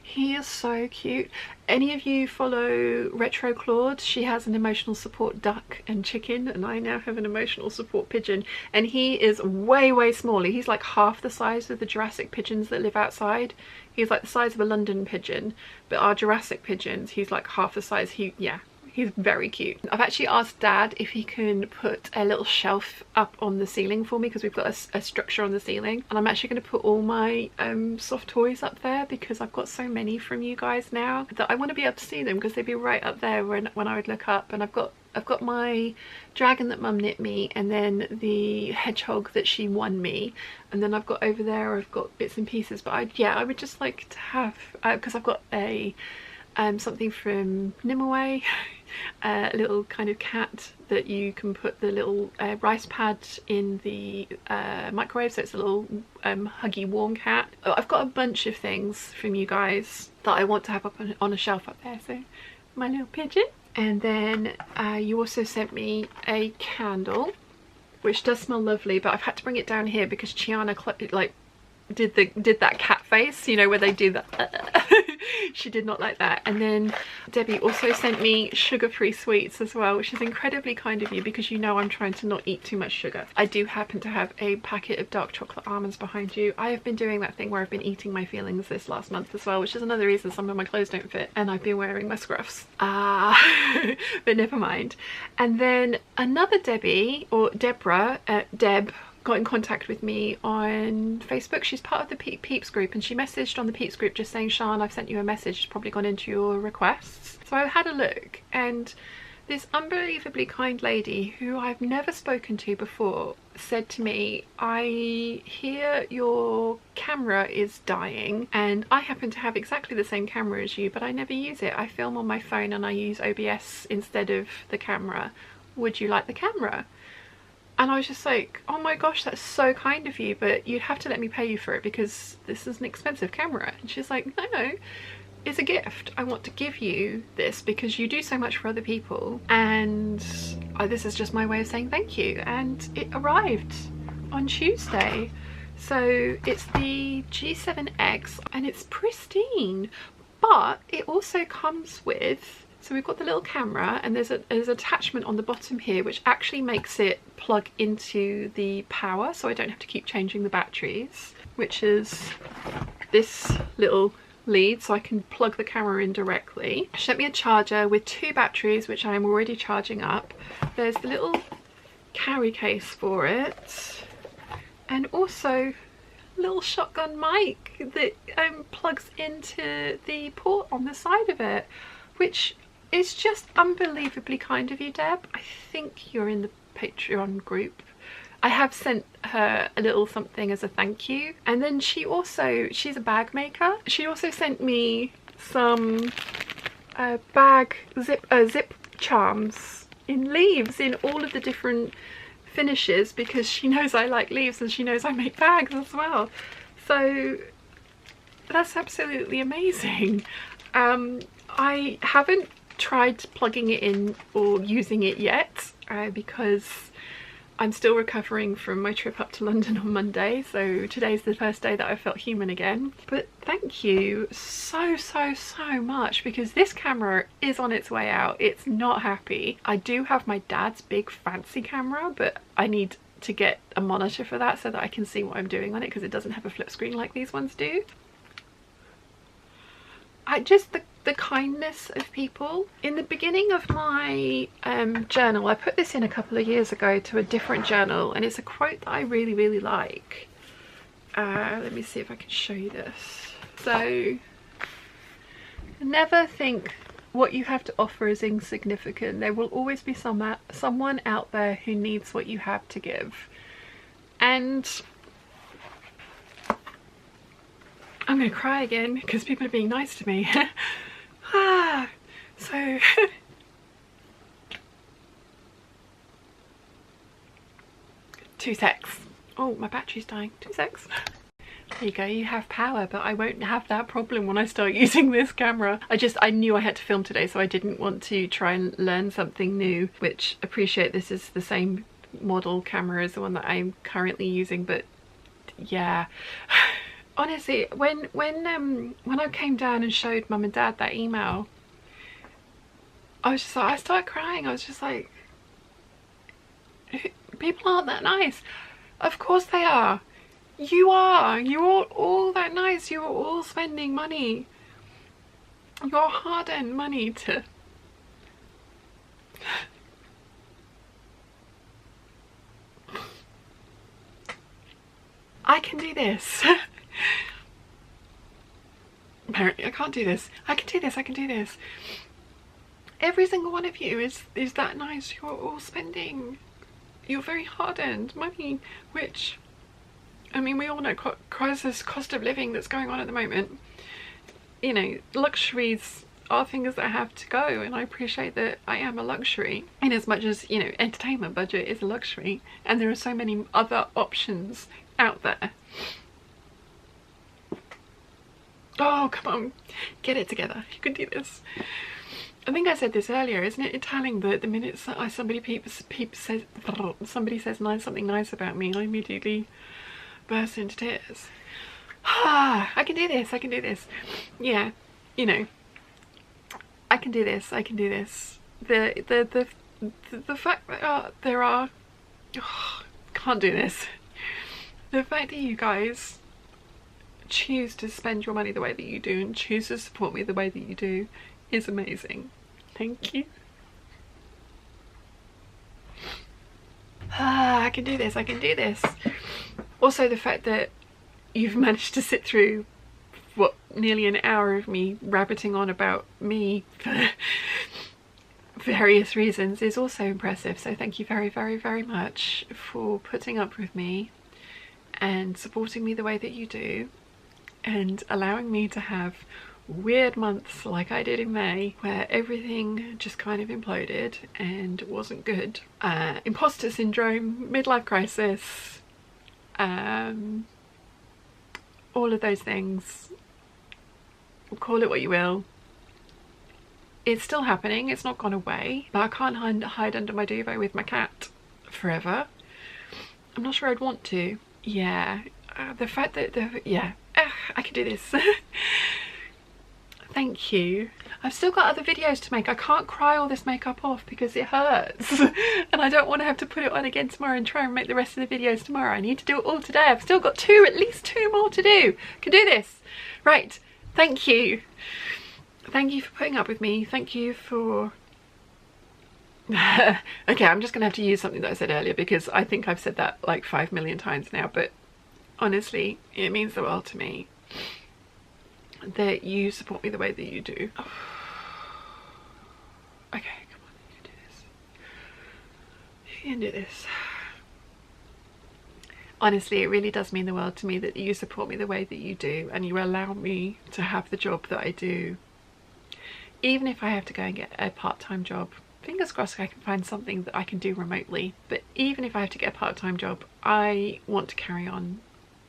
A: He is so cute. Any of you follow Retro Claude? She has an emotional support duck and chicken, and I now have an emotional support pigeon, and he is way smaller. He's like half the size of the Jurassic pigeons that live outside. He's like the size of a London pigeon, but our Jurassic pigeons, he's like half the size. Yeah, he's very cute. I've actually asked Dad if he can put a little shelf up on the ceiling for me, because we've got a structure on the ceiling, and I'm actually going to put all my soft toys up there, because I've got so many from you guys now that I want to be able to see them, because they'd be right up there when I would look up. And I've got my dragon that Mum knit me, and then the hedgehog that she won me, and then I've got over there, I've got bits and pieces. But I would just like to have, because I've got a something from Nimaway, a little kind of cat that you can put the little rice pad in the microwave, so it's a little huggy warm cat. I've got a bunch of things from you guys that I want to have up on a shelf up there. So my little pigeon. And then you also sent me a candle, which does smell lovely, but I've had to bring it down here because Chiana like did that cat face, you know, where they do that. She did not like that. And then Debbie also sent me sugar-free sweets as well, which is incredibly kind of you, because you know I'm trying to not eat too much sugar. I do happen to have a packet of dark chocolate almonds behind you. I have been doing that thing where I've been eating my feelings this last month as well, which is another reason some of my clothes don't fit, and I've been wearing my scruffs. But never mind. And then another Debbie, or Deborah, Deb, got in contact with me on Facebook. She's part of the Peeps group, and she messaged on the Peeps group just saying, Sian, I've sent you a message, it's probably gone into your requests. So I had a look, and this unbelievably kind lady who I've never spoken to before said to me, I hear your camera is dying, and I happen to have exactly the same camera as you, but I never use it. I film on my phone and I use OBS instead of the camera. Would you like the camera? And I was just like, oh my gosh, that's so kind of you, but you'd have to let me pay you for it, because this is an expensive camera. And she's like, no, it's a gift. I want to give you this because you do so much for other people, and this is just my way of saying thank you. And it arrived on Tuesday. So it's the G7X, and it's pristine, but it also comes with, so we've got the little camera, and there's an attachment on the bottom here which actually makes it plug into the power, so I don't have to keep changing the batteries, which is this little lead, so I can plug the camera in directly. She sent me a charger with 2 batteries, which I am already charging up. There's the little carry case for it, and also a little shotgun mic that plugs into the port on the side of it, which is just unbelievably kind of you, Deb. I think you're in the Patreon group. I have sent her a little something as a thank you. And then she's a bag maker. She also sent me some zip charms in leaves, in all of the different finishes, because she knows I like leaves and she knows I make bags as well. So that's absolutely amazing. I haven't tried plugging it in or using it yet, because I'm still recovering from my trip up to London on Monday, so today's the first day that I felt human again. But thank you so much, because this camera is on its way out. It's not happy. I do have my dad's big fancy camera, but I need to get a monitor for that so that I can see what I'm doing on it, because it doesn't have a flip screen like these ones do. The kindness of people. In the beginning of my journal, I put this in a couple of years ago to a different journal, and it's a quote that I really like. Let me see if I can show you this. So, never think what you have to offer is insignificant. There will always be someone out there who needs what you have to give. And I'm gonna cry again because people are being nice to me. So 2 secs. Oh, my battery's dying. 2 secs. There you go, you have power, but I won't have that problem when I start using this camera. I knew I had to film today, so I didn't want to try and learn something new, which appreciate this is the same model camera as the one that I'm currently using, but yeah. honestly, when I came down and showed mum and dad that email, I was just like, I started crying. I was just like, people aren't that nice. Of course they are. You are. You're all that nice. You're all spending money, your hard-earned money to I can do this. Apparently I can't do this. I can do this. I can do this. Every single one of you is that nice. You're all spending your very hard-earned money, which, I mean, we all know crisis cost of living that's going on at the moment. You know, luxuries are things that have to go, and I appreciate that I am a luxury in as much as, you know, entertainment budget is a luxury, and there are so many other options out there. Oh, come on, get it together. You can do this. I think I said this earlier, isn't it telling that the minute somebody says something nice about me, I immediately burst into tears. Ah, I can do this. I can do this. Yeah, you know, I can do this. I can do this. The fact that there are, can't do this. The fact that you guys choose to spend your money the way that you do and choose to support me the way that you do is amazing. Thank you. Ah, I can do this. I can do this. Also, the fact that you've managed to sit through what, nearly an hour of me rabbiting on about me for various reasons is also impressive. So thank you very, very, very much for putting up with me and supporting me the way that you do, and allowing me to have weird months like I did in May, where everything just kind of imploded and wasn't good. Imposter syndrome, midlife crisis, all of those things. Call it what you will. It's still happening. It's not gone away, but I can't hide under my duvet with my cat forever. I'm not sure I'd want to. Yeah, the fact that I can do this. Thank you. I've still got other videos to make. I can't cry all this makeup off because it hurts. And I don't want to have to put it on again tomorrow and try and make the rest of the videos tomorrow. I need to do it all today. I've still got at least two more to do. I can do this. Right. Thank you. Thank you for putting up with me. Thank you for... Okay, I'm just going to have to use something that I said earlier because I think I've said that like 5 million times now, but honestly, it means the world to me that you support me the way that you do. Oh. Okay, come on, you can do this. You can do this. Honestly, it really does mean the world to me that you support me the way that you do, and you allow me to have the job that I do, even if I have to go and get a part-time job. Fingers crossed I can find something that I can do remotely, but even if I have to get a part-time job, I want to carry on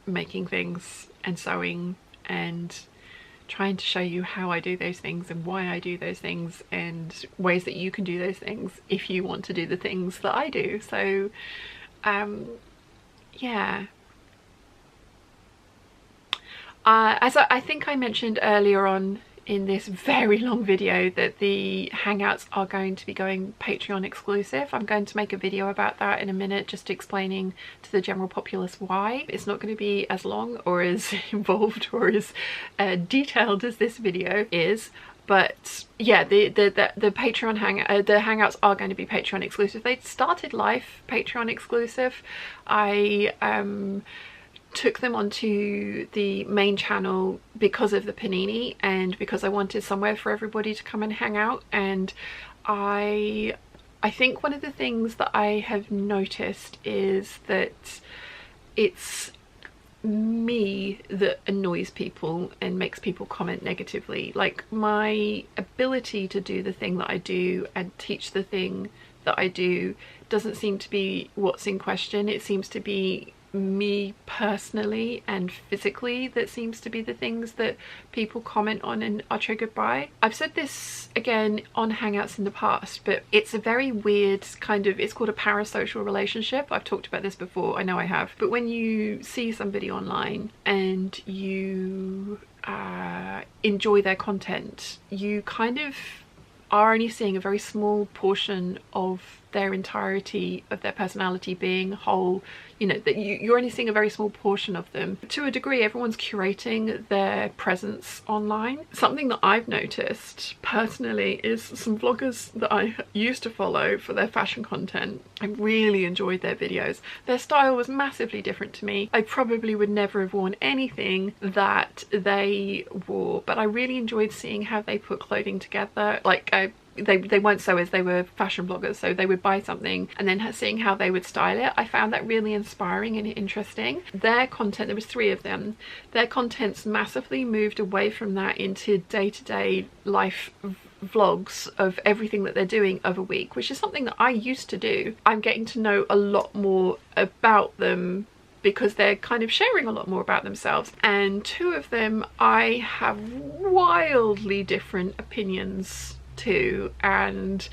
A: making things and sewing and trying to show you how I do those things and why I do those things and ways that you can do those things if you want to do the things that I do. So yeah, as I think I mentioned earlier on in this very long video that the Hangouts are going to be going Patreon exclusive. I'm going to make a video about that in a minute, just explaining to the general populace why. It's not going to be as long or as involved or as detailed as this video is, but yeah, the Patreon the Hangouts are going to be Patreon exclusive. They started life Patreon exclusive. I took them onto the main channel because of the panini and because I wanted somewhere for everybody to come and hang out. And I think one of the things that I have noticed is that it's me that annoys people and makes people comment negatively. Like, my ability to do the thing that I do and teach the thing that I do doesn't seem to be what's in question. It seems to be me personally and physically that seems to be the things that people comment on and are triggered by. I've said this again on Hangouts in the past, but it's a very weird kind of, it's called a parasocial relationship. I've talked about this before, I know I have, but when you see somebody online and you enjoy their content, you kind of are only seeing a very small portion of their entirety of their personality being whole, you know, that you're only seeing a very small portion of them. To a degree, everyone's curating their presence online. Something that I've noticed personally is some vloggers that I used to follow for their fashion content. I really enjoyed their videos. Their style was massively different to me. I probably would never have worn anything that they wore, but I really enjoyed seeing how they put clothing together. Like they weren't sewers, they were fashion bloggers, so they would buy something and then seeing how they would style it. I found that really inspiring and interesting. Their content, there was 3 of them, their contents massively moved away from that into day-to-day life vlogs of everything that they're doing of a week, which is something that I used to do. I'm getting to know a lot more about them because they're kind of sharing a lot more about themselves. And 2 of them I have wildly different opinions to, and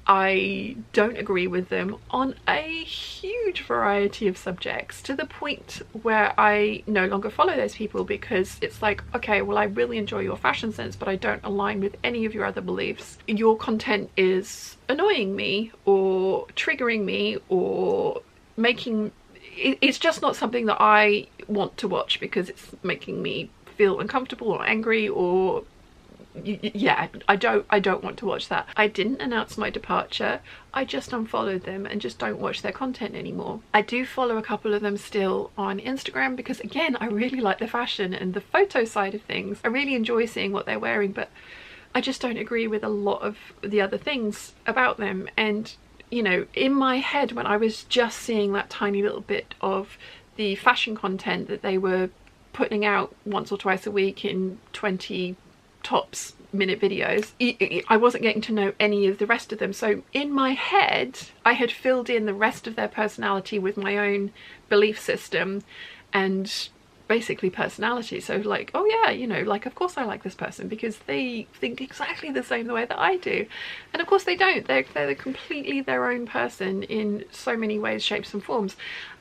A: I don't agree with them on a huge variety of subjects, to the point where I no longer follow those people because it's like, okay, well, I really enjoy your fashion sense, but I don't align with any of your other beliefs. Your content is annoying me or triggering me or making it's just not something that I want to watch because it's making me feel uncomfortable or angry, or yeah, I don't want to watch that. I didn't announce my departure, I just unfollowed them and just don't watch their content anymore. I do follow a couple of them still on Instagram because, again, I really like the fashion and the photo side of things. I really enjoy seeing what they're wearing, but I just don't agree with a lot of the other things about them. And you know, in my head, when I was just seeing that tiny little bit of the fashion content that they were putting out once or twice a week in 20 tops minute videos, I wasn't getting to know any of the rest of them. So in my head, I had filled in the rest of their personality with my own belief system and basically personality. So like, oh yeah, you know, like, of course I like this person because they think exactly the same the way that I do. And of course they don't. They're completely their own person in so many ways, shapes and forms.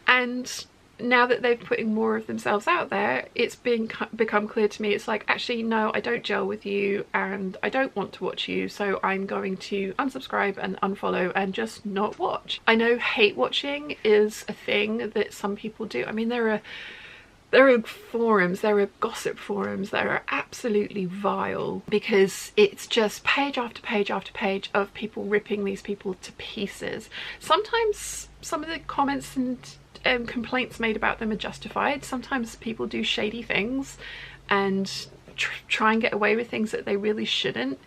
A: And now that they're putting more of themselves out there, it's become clear to me, it's like, actually no, I don't gel with you and I don't want to watch you, so I'm going to unsubscribe and unfollow and just not watch. I know hate watching is a thing that some people do. I mean, there are forums, there are gossip forums that are absolutely vile because it's just page after page after page of people ripping these people to pieces. Sometimes some of the comments and complaints made about them are justified. Sometimes people do shady things and try and get away with things that they really shouldn't,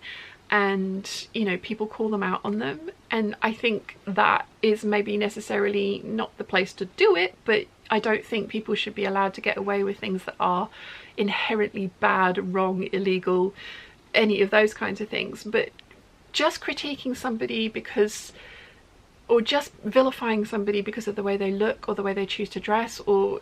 A: and you know, people call them out on them, and I think that is maybe necessarily not the place to do it, but I don't think people should be allowed to get away with things that are inherently bad, wrong, illegal, any of those kinds of things. But just critiquing somebody because, or just vilifying somebody because of the way they look or the way they choose to dress, or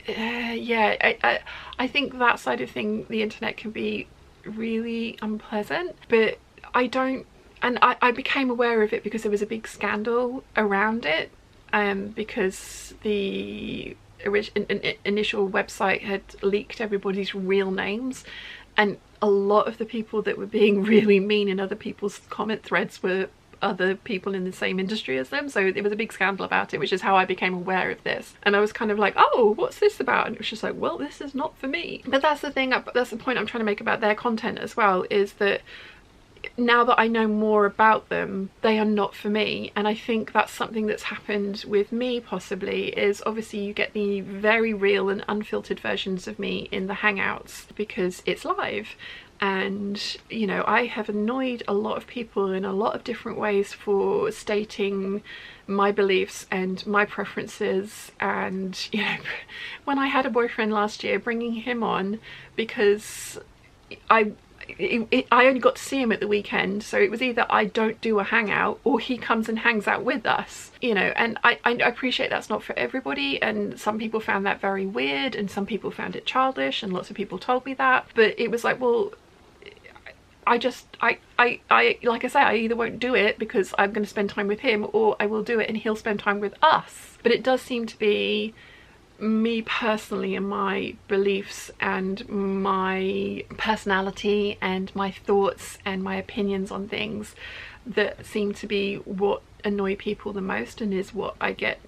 A: yeah, I think that side of thing, the internet, can be really unpleasant. But I don't, and I became aware of it because there was a big scandal around it, because the initial website had leaked everybody's real names, and a lot of the people that were being really mean in other people's comment threads were other people in the same industry as them. So there was a big scandal about it, which is how I became aware of this. And I was kind of like, oh, what's this about? And it was just like, well, this is not for me. But that's the thing, that's the point I'm trying to make about their content as well, is that now that I know more about them, they are not for me. And I think that's something that's happened with me possibly, is obviously you get the very real and unfiltered versions of me in the Hangouts because it's live. And you know, I have annoyed a lot of people in a lot of different ways for stating my beliefs and my preferences. And you know, when I had a boyfriend last year, bringing him on because I only got to see him at the weekend, so it was either I don't do a hangout or he comes and hangs out with us, you know. And I appreciate that's not for everybody, and some people found that very weird and some people found it childish, and lots of people told me that. But it was like, well, I like I say, I either won't do it because I'm going to spend time with him, or I will do it and he'll spend time with us. But it does seem to be me personally and my beliefs and my personality and my thoughts and my opinions on things that seem to be what annoy people the most, and is what I get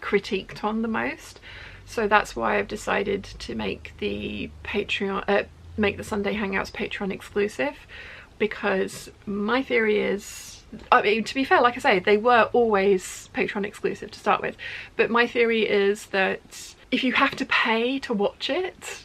A: critiqued on the most. So that's why I've decided to make the Patreon make the Sunday Hangouts Patreon exclusive, because my theory is, I mean, to be fair, like I say, they were always Patreon exclusive to start with, but my theory is that if you have to pay to watch it,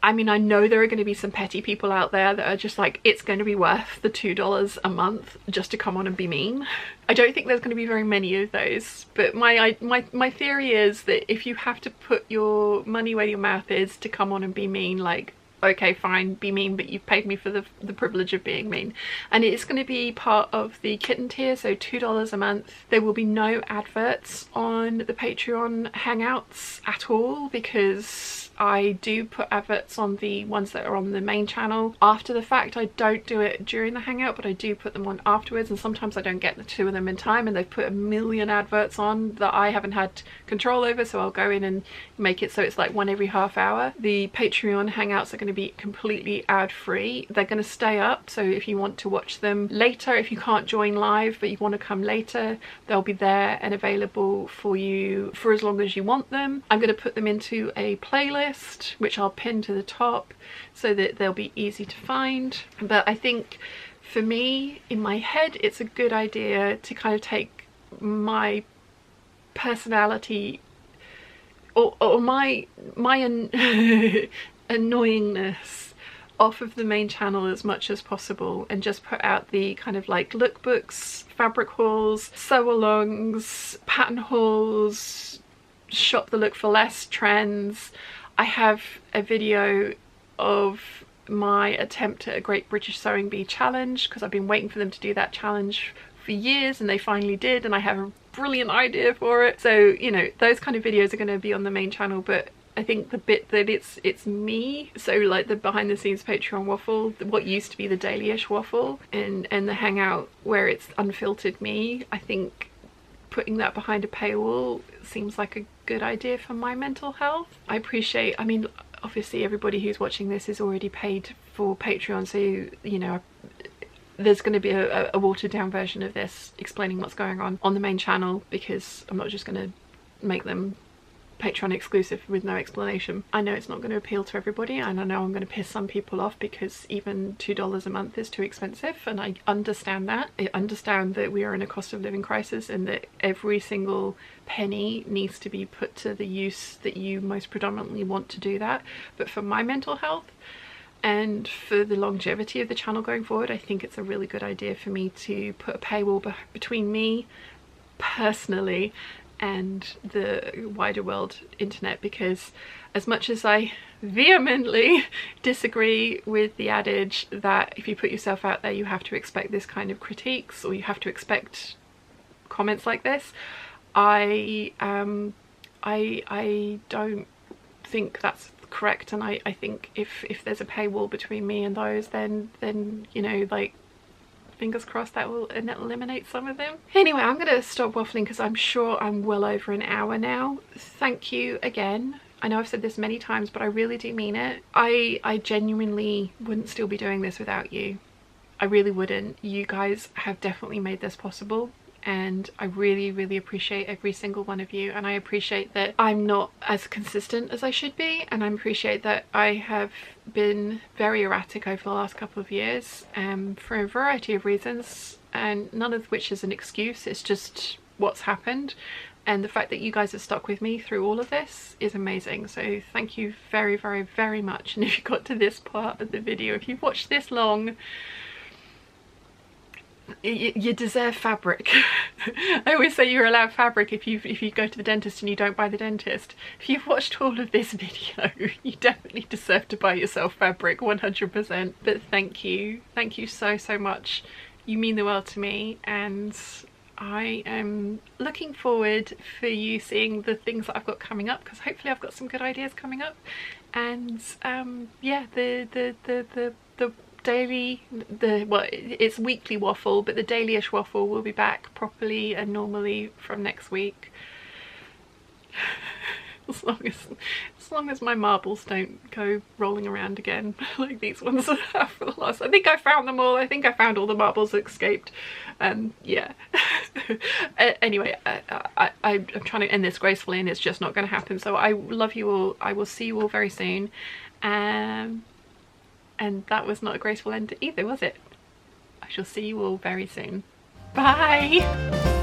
A: I mean, I know there are going to be some petty people out there that are just like, it's going to be worth the $2 a month just to come on and be mean. I don't think there's going to be very many of those, but my theory is that if you have to put your money where your mouth is to come on and be mean, like, okay, fine, be mean, but you've paid me for the privilege of being mean. And it's going to be part of the kitten tier, so $2 a month. There will be no adverts on the Patreon Hangouts at all, because I do put adverts on the ones that are on the main channel after the fact. I don't do it during the hangout, but I do put them on afterwards, and sometimes I don't get the two of them in time, and they've put a million adverts on that I haven't had control over, so I'll go in and make it so it's like one every half hour. The Patreon Hangouts are going to be completely ad-free. They're going to stay up, so if you want to watch them later, if you can't join live but you want to come later, they'll be there and available for you for as long as you want them. I'm going to put them into a playlist which I'll pin to the top so that they'll be easy to find. But I think for me, in my head, it's a good idea to kind of take my personality or my annoyingness off of the main channel as much as possible, and just put out the kind of like lookbooks, fabric hauls, sew alongs, pattern hauls, shop the look for less trends. I have a video of my attempt at a Great British Sewing Bee challenge, because I've been waiting for them to do that challenge for years, and they finally did, and I have a brilliant idea for it. So, you know, those kind of videos are going to be on the main channel. But I think the bit that it's me, so like the behind the scenes Patreon waffle, what used to be the daily-ish waffle, and the hangout where it's unfiltered me, I think putting that behind a paywall seems like a good idea for my mental health. I appreciate, I mean, obviously everybody who's watching this is already paid for Patreon, so you know, there's going to be a watered down version of this explaining what's going on the main channel, because I'm not just going to make them Patreon exclusive with no explanation. I know it's not going to appeal to everybody, and I know I'm going to piss some people off, because even $2 a month is too expensive, and I understand that. I understand that we are in a cost of living crisis, and that every single penny needs to be put to the use that you most predominantly want to do that. But for my mental health and for the longevity of the channel going forward, I think it's a really good idea for me to put a paywall between me personally and the wider world internet, because as much as I vehemently disagree with the adage that if you put yourself out there you have to expect this kind of critiques, or you have to expect comments like this, I don't think that's correct. And I think if there's a paywall between me and those, then you know, like, fingers crossed that will eliminate some of them. Anyway, I'm gonna stop waffling because I'm sure I'm well over an hour now. Thank you again. I know I've said this many times, but I really do mean it. I genuinely wouldn't still be doing this without you. I really wouldn't. You guys have definitely made this possible, and I really appreciate every single one of you. And I appreciate that I'm not as consistent as I should be, and I appreciate that I have been very erratic over the last couple of years for a variety of reasons, and none of which is an excuse. It's just what's happened, and the fact that you guys have stuck with me through all of this is amazing. So thank you very much. And if you got to this part of the video, if you've watched this long, You deserve fabric. I always say you're allowed fabric if you go to the dentist and you don't buy the dentist. If you've watched all of this video, you definitely deserve to buy yourself fabric, 100%. But thank you so much. You mean the world to me, and I am looking forward for you seeing the things that I've got coming up, because hopefully I've got some good ideas coming up. And yeah, the daily, well, it's weekly waffle, but the daily-ish waffle will be back properly and normally from next week. as long as my marbles don't go rolling around again like these ones have for the last. I think I found them all. I think I found all the marbles that escaped. Yeah. Anyway, I'm trying to end this gracefully, and it's just not going to happen. So I love you all. I will see you all very soon. And that was not a graceful end either, was it? I shall see you all very soon. Bye!